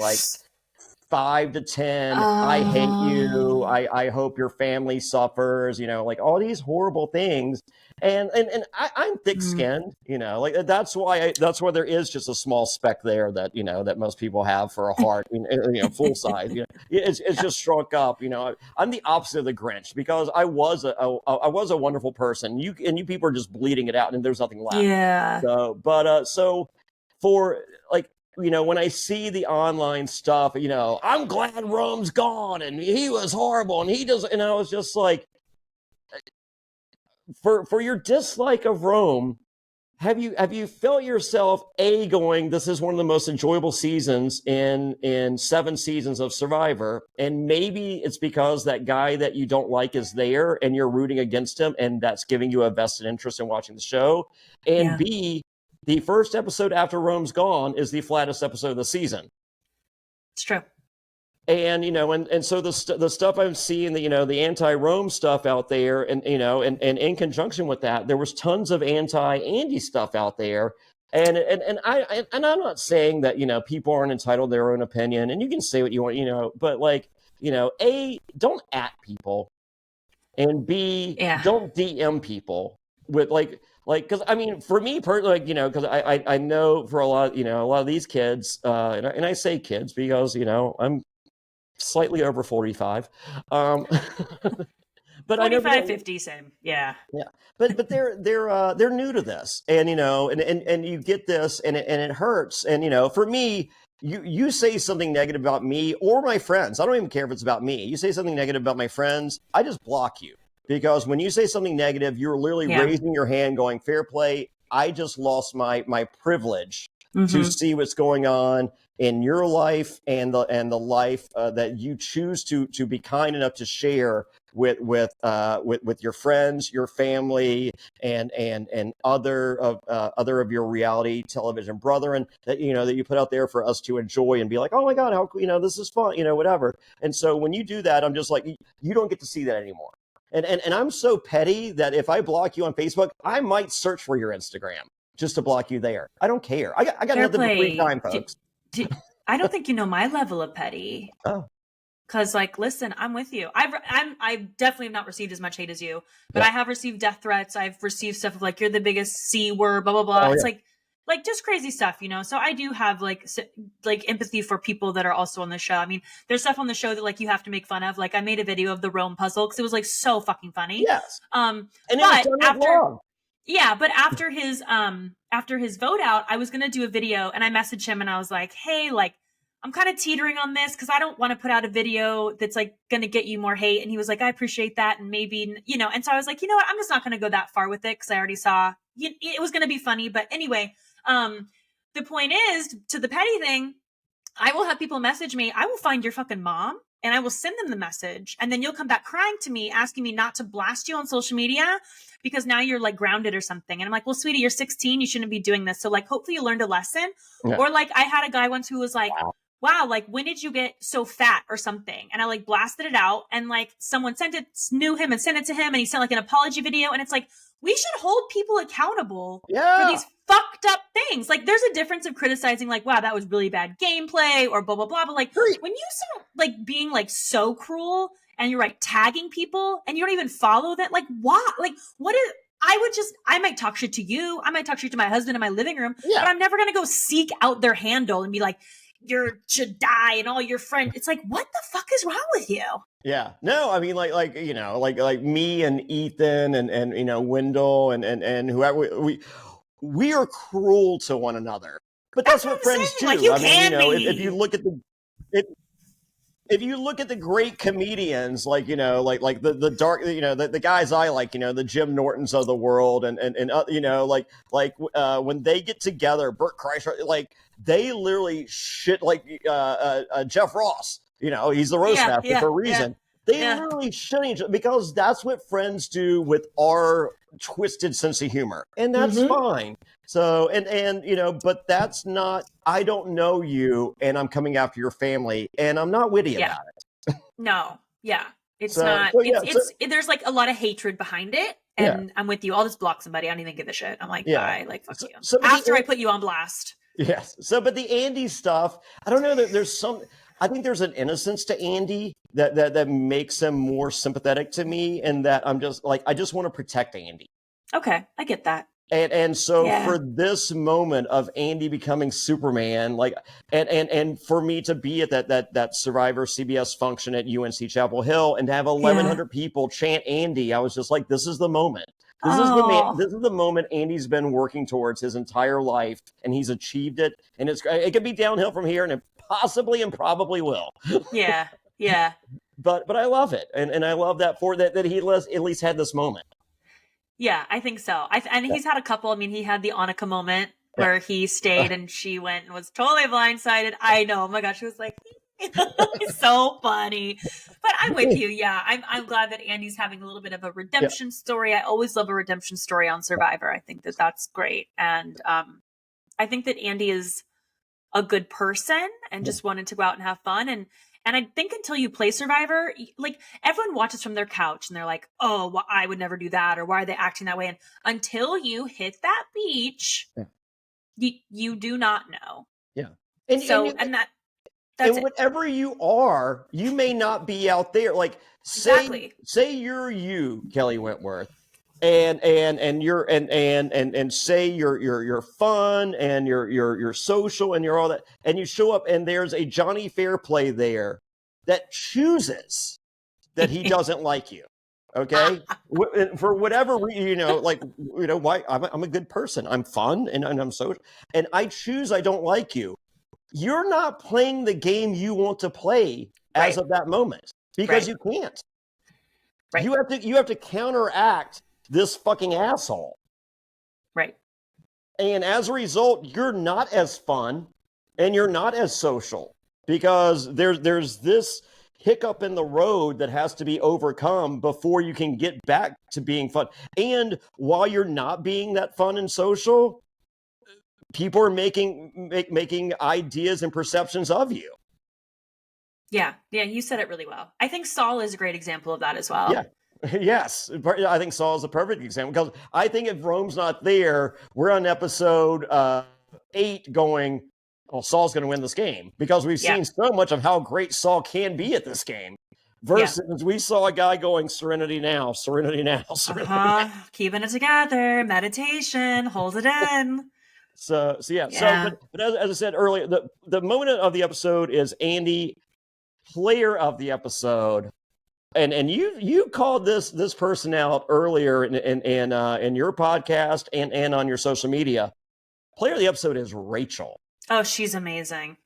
5 to 10, I hate you. I hope your family suffers, all these horrible things. And I'm thick skinned, that's why there is just a small speck there that, that most people have for a heart, full size, it's just shrunk up, I'm the opposite of the Grinch because I was a wonderful person. You people are just bleeding it out and there's nothing left. Yeah. So for when I see the online stuff, I'm glad Rome's gone and he was horrible and he does, and I was just like, for your dislike of Rome, have you felt yourself going, this is one of the most enjoyable seasons in 7 seasons of Survivor, and maybe it's because that guy that you don't like is there and you're rooting against him and that's giving you a vested interest in watching the show, and B, the first episode after Rome's gone is the flattest episode of the season. It's true. And, and so the stuff I'm seeing, the anti-Rome stuff out there and, and in conjunction with that, there was tons of anti-Andy stuff out there. And I'm not saying that, people aren't entitled to their own opinion and you can say what you want, but A, don't at people, and B, don't DM people with because for me personally, because I know for a lot of these kids, and I say kids because, I'm slightly over 45. But 45, 50, same. Yeah. Yeah. But they're new to this and, and you get this and it hurts. And, for me, you say something negative about me or my friends. I don't even care if it's about me. You say something negative about my friends, I just block you. Because when you say something negative, you're literally raising your hand going, Fairplay, I just lost my privilege to see what's going on in your life and the life that you choose to be kind enough to share with your friends, your family, and other of your reality television brethren that that you put out there for us to enjoy and be like, oh my God, how this is fun, whatever. And so when you do that, I'm just like, you don't get to see that anymore. And I'm so petty that if I block you on Facebook, I might search for your Instagram just to block you there. I don't care. I got nothing but free time, folks. I don't think you know my level of petty. Oh. Because listen, I'm with you. I definitely have not received as much hate as you, but I have received death threats. I've received stuff of you're the biggest C word, blah, blah, blah. Oh, it's just crazy stuff, So I do have empathy for people that are also on the show. I mean, there's stuff on the show that you have to make fun of. I made a video of the Rome puzzle because it was so fucking funny. Yes. And but after his vote out, I was gonna do a video and I messaged him and I was like, hey, I'm kind of teetering on this because I don't want to put out a video that's going to get you more hate. And he was like, I appreciate that. And maybe, and so I was like, you know what? I'm just not going to go that far with it because I already saw it was going to be funny. But anyway, the point is, to the petty thing, I will have people message me. I will find your fucking mom and I will send them the message. And then you'll come back crying to me, asking me not to blast you on social media because now you're grounded or something. And I'm like, well, sweetie, you're 16. You shouldn't be doing this. So hopefully you learned a lesson. Yeah. Or I had a guy once who was like, wow, when did you get so fat or something? And I blasted it out and someone knew him and sent it to him and he sent an apology video. And it's we should hold people accountable for these fucked up things. There's a difference of criticizing wow, that was really bad gameplay or blah, blah, blah. But when you start being so cruel and you're tagging people and you don't even follow that, why? What is, I might talk shit to you. I might talk shit to my husband in my living room, but I'm never going to go seek out their handle and be like, you should die and all your friends. It's like, what the fuck is wrong with you? Yeah. No, I mean, like me and Ethan and Wendell and whoever, we are cruel to one another. But that's what friends do. Like, you I mean, can be. if you look at if you look at the great comedians, like the dark, the guys I like, the Jim Nortons of the world, and when they get together, Bert Kreischer, like they literally shit like Jeff Ross. He's the roast master for a reason. They literally shit each other because that's what friends do with our twisted sense of humor, and that's fine. So, but that's not, I don't know you and I'm coming after your family and I'm not witty about it. No. Yeah. It's not, there's like a lot of hatred behind it. And I'm with you. I'll just block somebody. I don't even give a shit. I'm like, bye. Like, fuck you. After I put you on blast. Yes. So, but the Andy stuff, I don't know that I think there's an innocence to Andy that makes him more sympathetic to me. And that I'm just like, I just want to protect Andy. Okay. I get that. And so for this moment of Andy becoming Superman, like, and for me to be at that Survivor CBS function at UNC Chapel Hill and to have 1,100 people chant Andy, I was just like, this is the moment. This is the moment Andy's been working towards his entire life, and he's achieved it. And it could be downhill from here, and it possibly and probably will. Yeah. But I love it, and I love that that he at least had this moment. Yeah, I think so. And he's had a couple. I mean, he had the Annika moment where he stayed and she went and was totally blindsided. I know. Oh my gosh, she was like, it's so funny. But I'm with you. Yeah, I'm glad that Andy's having a little bit of a redemption story. I always love a redemption story on Survivor. I think that that's great. And I think that Andy is a good person and just wanted to go out and have fun. And I think until you play Survivor, like everyone watches from their couch and they're like, oh, well, I would never do that. Or why are they acting that way? And until you hit that beach, you do not know. Yeah. And that's it. Whatever you are, you may not be out there. Like say you're you, Kelley Wentworth, and you're and say you're fun and you're social and you're all that, and you show up and there's a Jonny Fairplay there that chooses that he doesn't like you. Okay, for whatever reason, why I'm a good person, I'm fun and I'm social, and I choose I don't like you. You're not playing the game you want to play as of that moment because you can't. Right. You have to counteract this fucking asshole. Right. And as a result, you're not as fun and you're not as social because there's this hiccup in the road that has to be overcome before you can get back to being fun. And while you're not being that fun and social, people are making ideas and perceptions of you. Yeah, you said it really well. I think Saul is a great example of that as well. Yeah. Yes, I think Saul is a perfect example because I think if Rome's not there, we're on episode 8 going, well, Saul's going to win this game because we've seen so much of how great Saul can be at this game versus we saw a guy going serenity now, serenity now, serenity now. Keeping it together, meditation, hold it in. So but as I said earlier, the moment of the episode is Andy, player of the episode. And you called this person out earlier in your podcast and on your social media. Player of the episode is Rachel. Oh, she's amazing.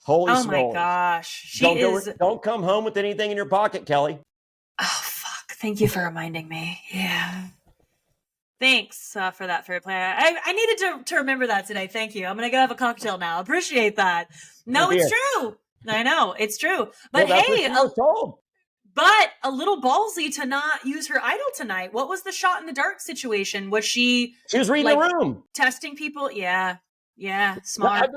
Holy smokes. Oh my gosh. Don't come home with anything in your pocket, Kelley. Oh, fuck. Thank you for reminding me. Yeah. Thanks for that, Fairplay. I needed to remember that today. Thank you. I'm going to go have a cocktail now. Appreciate that. No, it's true. I know. It's true. But hey, but a little ballsy to not use her idol tonight. What was the shot in the dark situation? Was she was reading the room. Testing people? Yeah. Smart.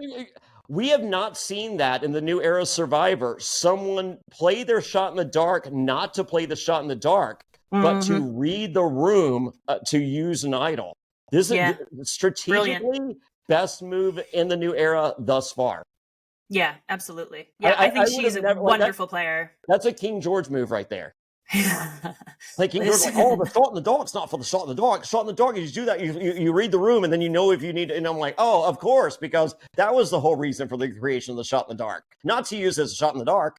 We have not seen that in the new era Survivor. Someone play their shot in the dark, not to play the shot in the dark, but to read the room to use an idol. This is strategically best move in the new era thus far. Yeah, absolutely. Yeah, I think she's a wonderful player. That's a King George move right there. Like King George, like, oh, the shot in the dark's not for the shot in the dark. Shot in the dark, you just do that. You read the room, and then you know if you need to. And I'm like, oh, of course, because that was the whole reason for the creation of the shot in the dark, not to use it as a shot in the dark.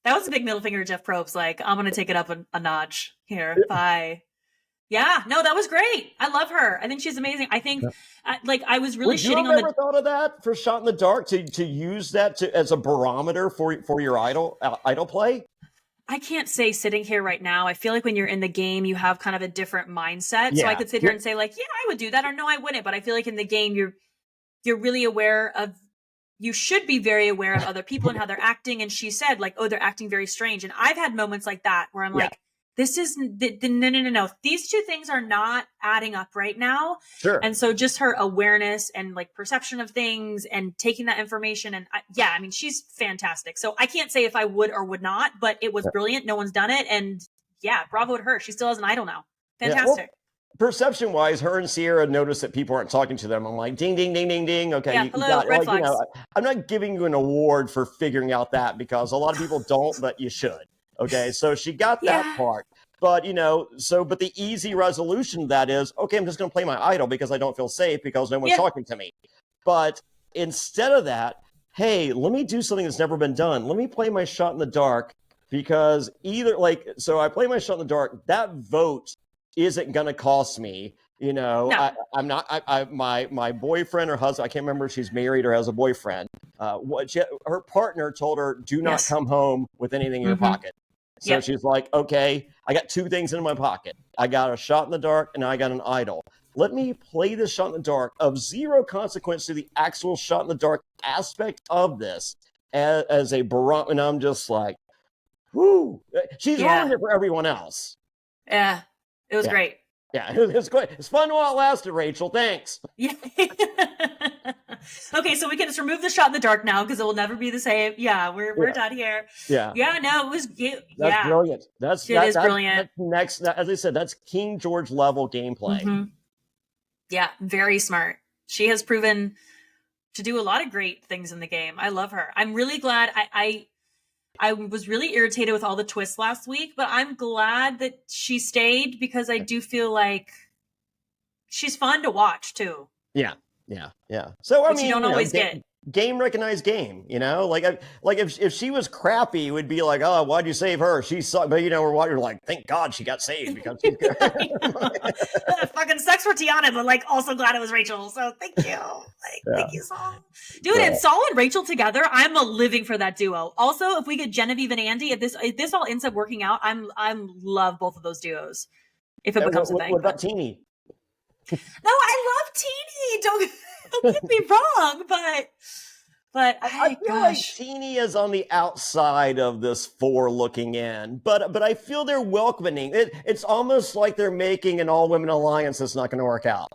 That was a big middle finger to Jeff Probst. Like, I'm going to take it up a notch here. Bye. Yeah, no, that was great. I love her. I think she's amazing. I think, I was really shitting on the. Would you have ever thought of that for shot in the dark to use that as a barometer for your idol play? I can't say sitting here right now. I feel like when you're in the game, you have kind of a different mindset. Yeah. So I could sit here and say like, yeah, I would do that, or no, I wouldn't. But I feel like in the game, you're really aware of. You should be very aware of other people and how they're acting. And she said like, oh, they're acting very strange. And I've had moments like that where I'm like, this is no. These two things are not adding up right now. Sure. And so just her awareness and like perception of things and taking that information. And I mean, she's fantastic. So I can't say if I would or would not, but it was brilliant. No one's done it. And yeah, bravo to her. She still has an idol now. Fantastic. Yeah, well, perception wise, her and Sierra noticed that people aren't talking to them. I'm like, ding, ding, ding, ding, ding. Okay. Yeah, hello, red flags. I'm not giving you an award for figuring out that, because a lot of people don't, but you should. Okay. So she got that part. But, but the easy resolution to that is, okay, I'm just going to play my idol because I don't feel safe because no one's talking to me. But instead of that, hey, let me do something that's never been done. Let me play my shot in the dark, because so I play my shot in the dark. That vote isn't going to cost me. No. I'm not, my boyfriend or husband, I can't remember if she's married or has a boyfriend. Her partner told her, do not come home with anything in your pocket. So she's like, okay, I got two things in my pocket. I got a shot in the dark and I got an idol. Let me play this shot in the dark of zero consequence to the actual shot in the dark aspect of this as a barometer. And I'm just like, whoo, she's ruined it for everyone else. Yeah, it was great. Yeah, it was great. It's fun while it lasted, Rachel. Thanks. Yeah. Okay, so we can just remove the shot in the dark now because it will never be the same. Yeah, we're done here. Yeah. Yeah, no, it was That's brilliant. That's brilliant. That's next, as I said, that's King George level gameplay. Mm-hmm. Yeah, very smart. She has proven to do a lot of great things in the game. I love her. I'm really glad. I was really irritated with all the twists last week, but I'm glad that she stayed because I do feel like she's fun to watch too. Yeah. So I mean, you don't always get game recognized game. If she was crappy, it would be like, oh, why'd you save her? She sucked. But you're like, thank God she got saved because she's good. Fucking sucks for Tiana, but also glad it was Rachel. So thank you. Thank you, Saul. Dude, and Saul and Rachel together, I'm living for that duo. Also, if we get Genevieve and Andy, if this all ends up working out, I'm love both of those duos. If it becomes a thing. What about Teenie? No, I love Teenie. Don't get me wrong, but I feel like Teenie is on the outside of this four looking in, but I feel they're welcoming. It's almost like they're making an all-women alliance that's not going to work out.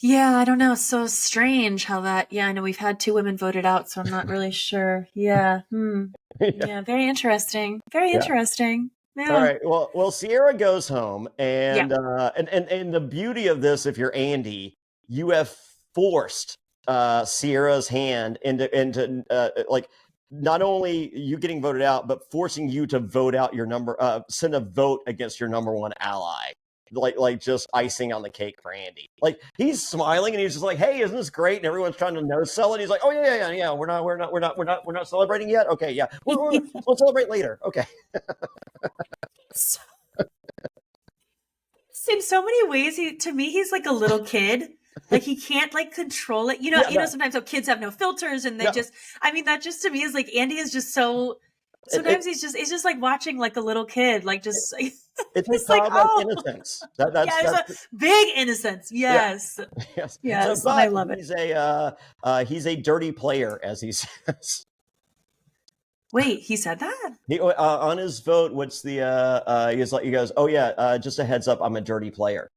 Yeah, I don't know. It's so strange how that. Yeah, I know we've had 2 women voted out, so I'm not really sure. Yeah. Yeah, very interesting. Very interesting. Yeah. All right. Well, Sierra goes home, and the beauty of this, if you're Andy, you have forced Sierra's hand into not only you getting voted out, but forcing you to vote out your send a vote against your number one ally. Like just icing on the cake for Andy. Like he's smiling and he's just like, "Hey, isn't this great?" And everyone's trying to no sell it. He's like, "Oh yeah. We're not celebrating yet. Okay, yeah, we'll celebrate later. Okay." In so many ways, to me, he's like a little kid. Like he can't control it. Sometimes kids have no filters and they that just to me is like Andy is just so. Sometimes he's just like watching like a little kid, it's a childlike innocence. That's a big innocence. Yes. Yeah. Yes. So, I love it. He's a dirty player, as he says. Wait, he said that? He on his vote. What's the? He goes, oh yeah. Just a heads up, I'm a dirty player.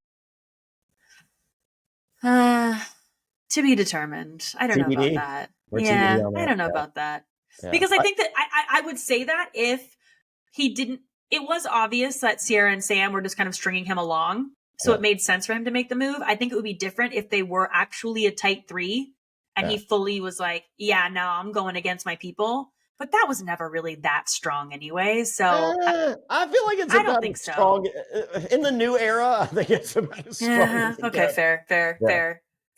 To be determined. I don't know about that. Yeah, I don't know about that. Yeah. Because I think that I would say that if he didn't, it was obvious that Sierra and Sam were just kind of stringing him along. So it made sense for him to make the move. I think it would be different if they were actually a tight 3 and he fully was like, yeah, no, I'm going against my people. But that was never really that strong anyway. So I feel like it's I don't about think as so. strong in the new era. I think it's about as strong. As Okay, fair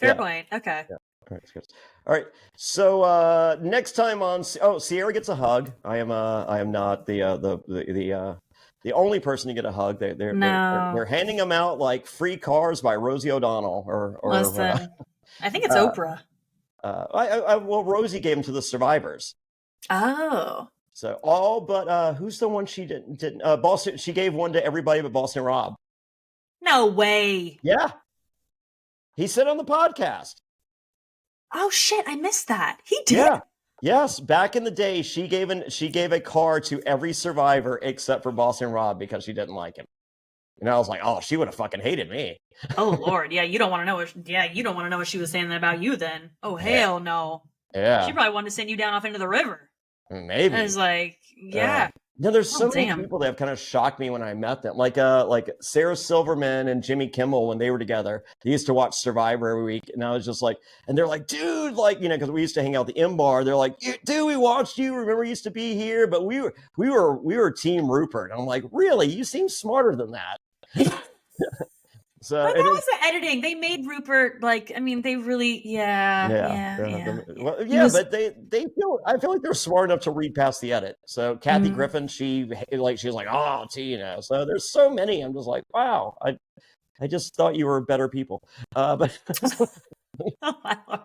point. Okay. Yeah. All right, good. All right. So next time on, Sierra gets a hug. I am not the only person to get a hug. They're handing them out like free cars by Rosie O'Donnell or Listen, I think it's Oprah. Well, Rosie gave them to the survivors. Oh. So all but who's the one she didn't Boston? She gave one to everybody but Boston Rob. No way. Yeah. He said on the podcast. Oh shit, I missed that. He did. Yeah. Yes, back in the day, she gave a car to every survivor except for Boston Rob because she didn't like him. And I was like, oh, she would have fucking hated me. Oh Lord, yeah, you don't want to know what she was saying about you then. Oh hell no. Yeah. She probably wanted to send you down off into the river. Maybe. I was like, yeah. No, there's so many people that have kind of shocked me when I met them. Like Sarah Silverman and Jimmy Kimmel when they were together. They used to watch Survivor every week, and I was just like, and they're like, dude, like, because we used to hang out at the M Bar. They're like, dude, we watched you. Remember, you used to be here, but we were Team Rupert. And I'm like, really? You seem smarter than that. So but that was the editing. They made Rupert they really, but I feel like they're smart enough to read past the edit. So Kathy Griffin, she's like, oh, so there's so many. I'm just like, wow, I just thought you were better people. But oh my Lord.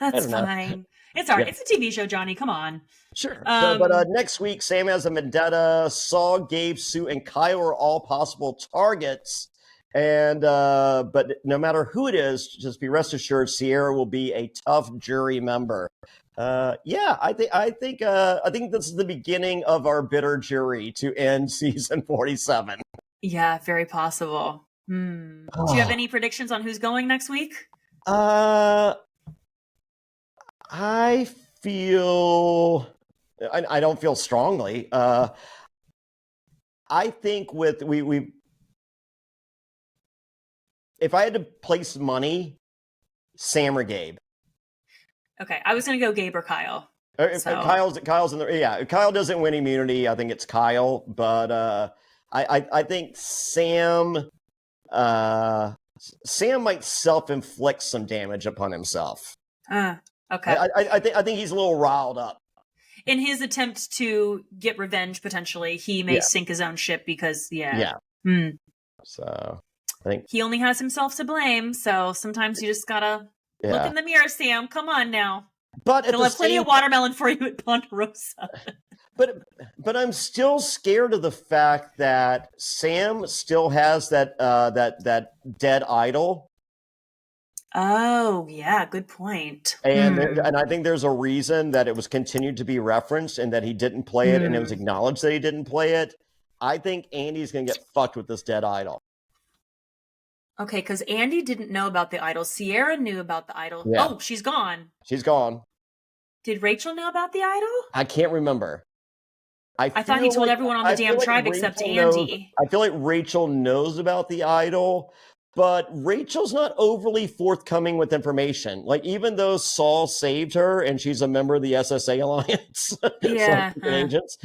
That's fine. It's all right. Yeah. It's a TV show, Johnny. Come on. Sure. But next week, Sam has a vendetta. Saul, Gabe, Sue, and Kyle are all possible targets. And but no matter who it is, just be rest assured, Sierra will be a tough jury member. I think this is the beginning of our bitter jury to end season 47. Yeah, very possible. Do you have any predictions on who's going next week? I feel I don't feel strongly. I think with we. If I had to place money, Sam or Gabe. Okay, I was going to go Gabe or Kyle. Kyle's in the If Kyle doesn't win immunity, I think it's Kyle. But I think Sam might self-inflict some damage upon himself. Okay. I think he's a little riled up. In his attempt to get revenge, potentially, he may sink his own ship because So. I think he only has himself to blame, so sometimes you just gotta look in the mirror, Sam. Come on now. But I'll have plenty of watermelon for you at Ponderosa. But I'm still scared of the fact that Sam still has that dead idol. Oh yeah, good point. And I think there's a reason that it was continued to be referenced and that he didn't play it, and it was acknowledged that he didn't play it. I think Andy's gonna get fucked with this dead idol. Okay, because Andy didn't know about the idol. Sierra knew about the idol. Yeah. Oh, she's gone. She's gone. Did Rachel know about the idol? I can't remember. I thought he told everyone on the damn tribe except Andy. I feel like Rachel knows about the idol, but Rachel's not overly forthcoming with information. Like, even though Saul saved her and she's a member of the SSA Alliance, agents,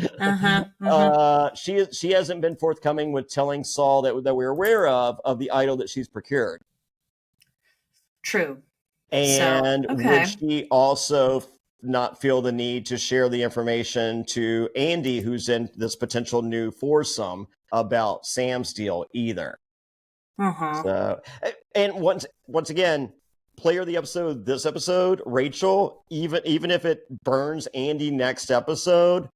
she hasn't been forthcoming with telling Saul that we're aware of the idol that she's procured. True. And would she also not feel the need to share the information to Andy, who's in this potential new foursome, about Sam's deal either? So, and once again, player of the episode, this episode, Rachel, even if it burns Andy next episode,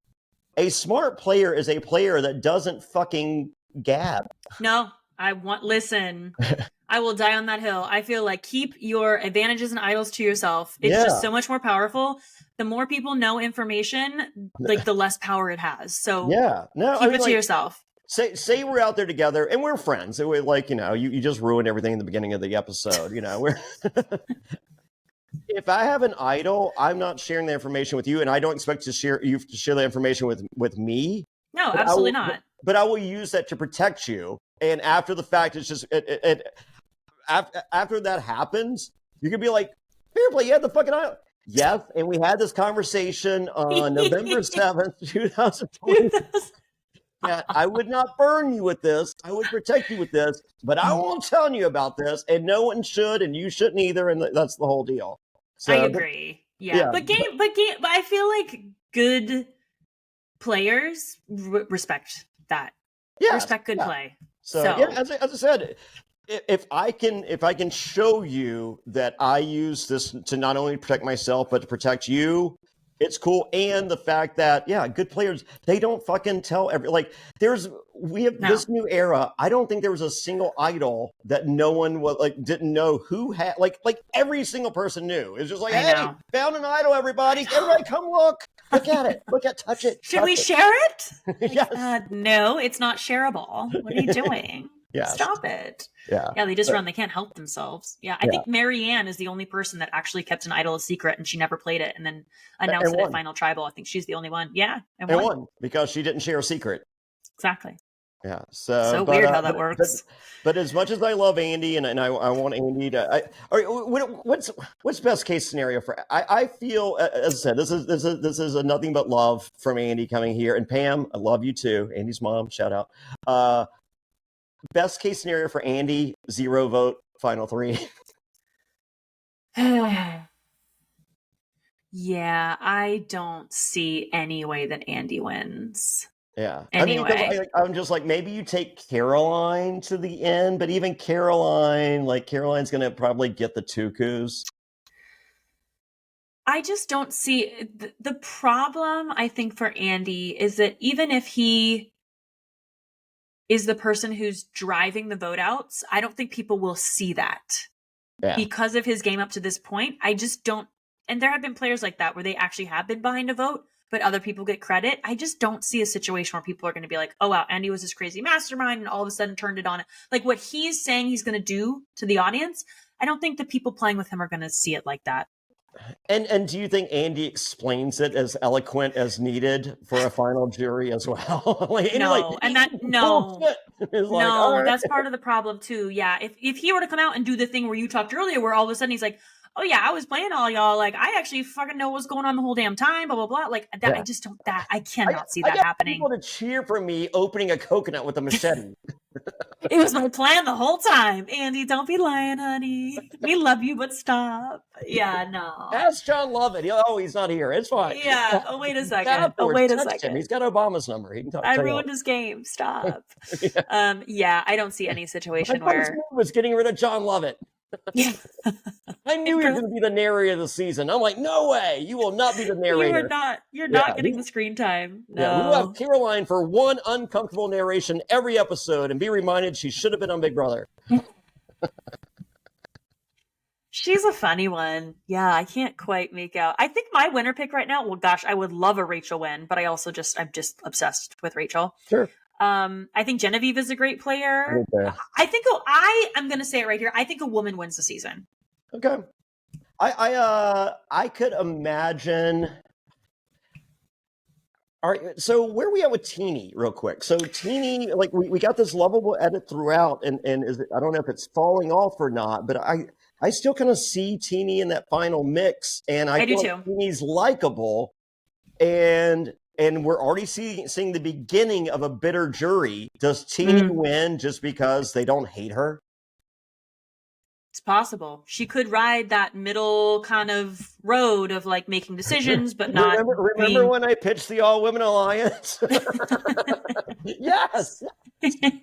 a smart player is a player that doesn't fucking gab. No, listen, I will die on that hill. I feel like keep your advantages and idols to yourself. It's just so much more powerful. The more people know information, like the less power it has. So keep it to yourself. Say we're out there together and we're friends. We're like, you just ruined everything in the beginning of the episode. We're if I have an idol, I'm not sharing the information with you, and I don't expect to share the information with me. No, absolutely not. But I will use that to protect you. And after the fact, it's just after that happens, you could be like, Fairplay, you had the fucking idol. Yes, and we had this conversation on November 7th, 2020. Yeah, I would not burn you with this. I would protect you with this, but I won't tell you about this, and no one should, and you shouldn't either, and that's the whole deal. So, I agree. Yeah, but I feel like good players respect that. Yeah, respect good play. So yeah, as I said, if I can show you that I use this to not only protect myself but to protect you, it's cool. And the fact that good players, they don't fucking tell this new era. I don't think there was a single idol that no one didn't know who had like every single person knew. It's just like, hey, found an idol, everybody come look at it, touch it. Should we share it? Yes. No, it's not shareable. What are you doing? Yes. Stop it. Yeah, they just run. They can't help themselves. Yeah, I think Marianne is the only person that actually kept an idol a secret, and she never played it, and then announced it at Final Tribal. I think she's the only one. Yeah, and won because she didn't share a secret. Exactly. Yeah, so weird how that works. But as much as I love Andy and I want Andy to, what's best case scenario for? I feel, as I said, this is a nothing but love from Andy coming here, and Pam, I love you too. Andy's mom, shout out. Best case scenario for Andy, 0 vote, final 3. Yeah, I don't see any way that Andy wins. Yeah. Anyway. I mean, I'm just like, maybe you take Caroline to the end, but even Caroline's going to probably get the Tukus. I just don't see the problem. I think for Andy is that even if he is the person who's driving the vote outs, I don't think people will see that because of his game up to this point. I just don't. And there have been players like that where they actually have been behind a vote, but other people get credit. I just don't see a situation where people are going to be like, oh, wow, Andy was this crazy mastermind and all of a sudden turned it on. Like what he's saying he's going to do to the audience, I don't think the people playing with him are going to see it like that. And do you think Andy explains it as eloquent as needed for a final jury as well? That's part of the problem too. Yeah, if he were to come out and do the thing where you talked earlier, where all of a sudden he's like, oh yeah, I was playing all y'all. Like I actually fucking know what's going on the whole damn time. Blah blah blah. Like that, I just don't. I cannot see that happening. People to cheer for me opening a coconut with a machete. It was my plan the whole time. Andy, don't be lying, honey. We love you, but stop. Yeah, no. Ask John Lovett. He's not here. It's fine. Yeah. Oh, wait a second. He's got Obama's number. He can talk. I ruined his game. Stop. I don't see any situation where was getting rid of John Lovett. Yeah. I knew you were going to be the narrator of the season. I'm like, no way. You will not be the narrator. You're not getting the screen time. No. Yeah, we will have Caroline for one uncomfortable narration every episode and be reminded she should have been on Big Brother. She's a funny one. Yeah, I can't quite make out. I think my winner pick right now, well, gosh, I would love a Rachel win, but I'm just obsessed with Rachel. Sure. I think Genevieve is a great player. Okay. I'm going to say it right here. I think a woman wins the season. Okay. I could imagine. All right. So where are we at with Teeny real quick? So Teeny, like we got this lovable edit throughout and I don't know if it's falling off or not, but I still kind of see Teeny in that final mix and I feel like Teeny's likable and we're already seeing the beginning of a bitter jury. Does Teeny win just because they don't hate her? It's possible. She could ride that middle kind of road of like making decisions, but not. Remember when I pitched the All Women Alliance? Yes. Listen,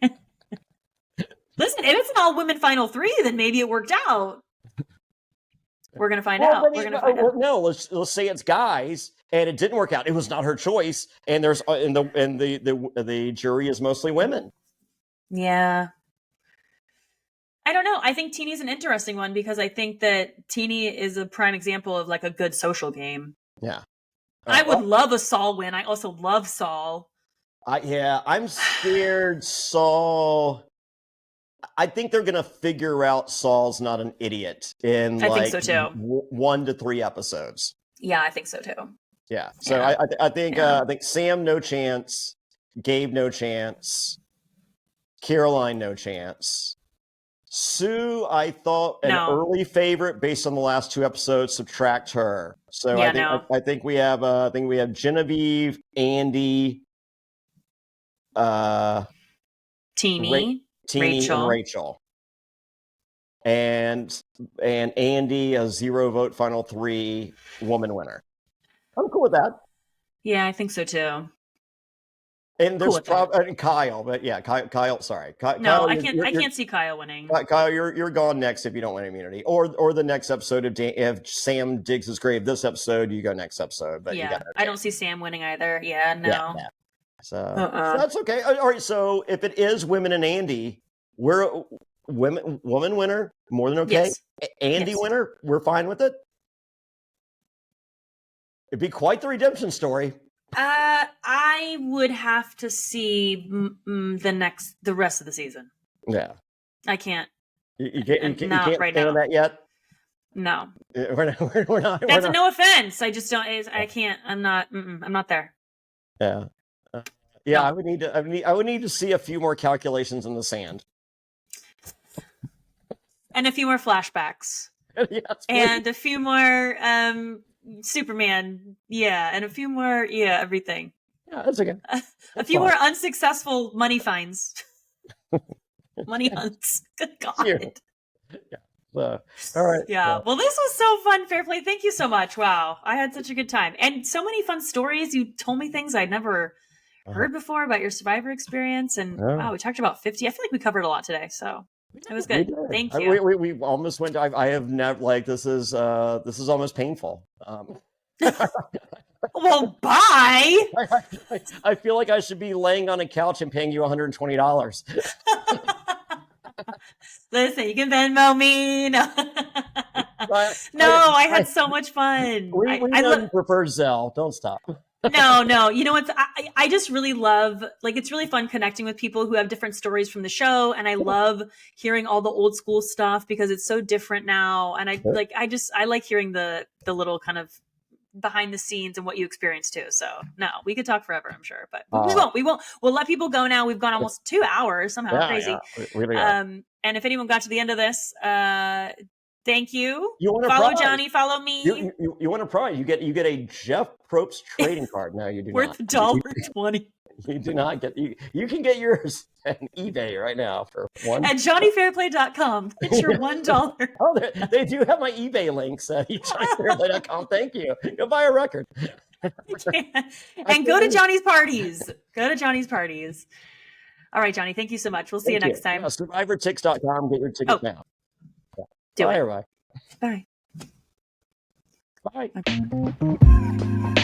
if it's an all women final 3, then maybe it worked out. We're gonna find out. No, let's say it's guys, and it didn't work out. It was not her choice, and there's the jury is mostly women. Yeah. I don't know. I think Teeny's an interesting one because I think that Teeny is a prime example of like a good social game. Yeah. I would love a Saul win. I also love Saul. I'm scared Saul. I think they're going to figure out Saul's not an idiot in think so too. 1 to 3 episodes. Yeah, I think so too. Yeah. So yeah. I think Sam, no chance. Gabe, no chance. Caroline, no chance. Sue, I thought an No. early favorite based on the last 2 episodes. Subtract her. So Yeah, I think we have Genevieve, Andy, Teeny, Teeny, and Rachel. And Andy, a 0 vote final 3 woman winner. I'm cool with that. Yeah, I think so too. And there's Cool Kyle, but yeah, Kyle. Sorry, no, Kyle, I can't see Kyle winning. Kyle, you're gone next if you don't win immunity, or the next episode if Sam digs his grave. This episode, you go next episode. But yeah, I don't see Sam winning either. Yeah, no. Yeah. So that's okay. All right. So if it is women and Andy, we're woman winner, more than okay. Yes. Andy winner, we're fine with it. It'd be quite the redemption story. I would have to see the rest of the season. Yeah, I can't. You can't right stand now. that yet. No, we're not. That's no offense. I just don't. I can't. I'm not. I'm not there. Yeah, yeah. No. I would need to see a few more calculations in the sand, and a few more flashbacks, yes, and a few more Superman, and a few more, everything. Yeah, that's okay. A few more unsuccessful money finds, money hunts. Good God. Yeah. All right. Yeah. Well, this was so fun, Fairplay. Thank you so much. Wow, I had such a good time, and so many fun stories. You told me things I'd never heard before about your Survivor experience, and wow, we talked about 50. I feel like we covered a lot today, so. It was good. Thank you. We almost went. I have never this is almost painful. Well, bye. I feel like I should be laying on a couch and paying you $120. Listen, you can Venmo me. No, I had so much fun. I prefer Zelle. Don't stop. No. You know what? I just really love, it's really fun connecting with people who have different stories from the show. And I love hearing all the old school stuff because it's so different now. And I like hearing the little kind of behind the scenes and what you experienced too. So no, we could talk forever, I'm sure, but we won't. We'll let people go now. We've gone almost 2 hours somehow. Crazy. Yeah, really are. And if anyone got to the end of this, thank you. You want to follow prize. Jonny, follow me. You want a prize. You get a Jeff Probst trading card. No, you do worth not. Worth $1.20. You do not get you can get yours on eBay right now for $1. At JonnyFairplay.com. It's your $1. Oh, they do have my eBay links at JonnyFairplay.com. Thank you. Go buy a record. And go to Jonny's parties. Go to Jonny's parties. All right, Jonny. Thank you so much. We'll see you next time. SurvivorTix.com. Get your tickets now. Do Bye, it. everybody. Bye. Bye.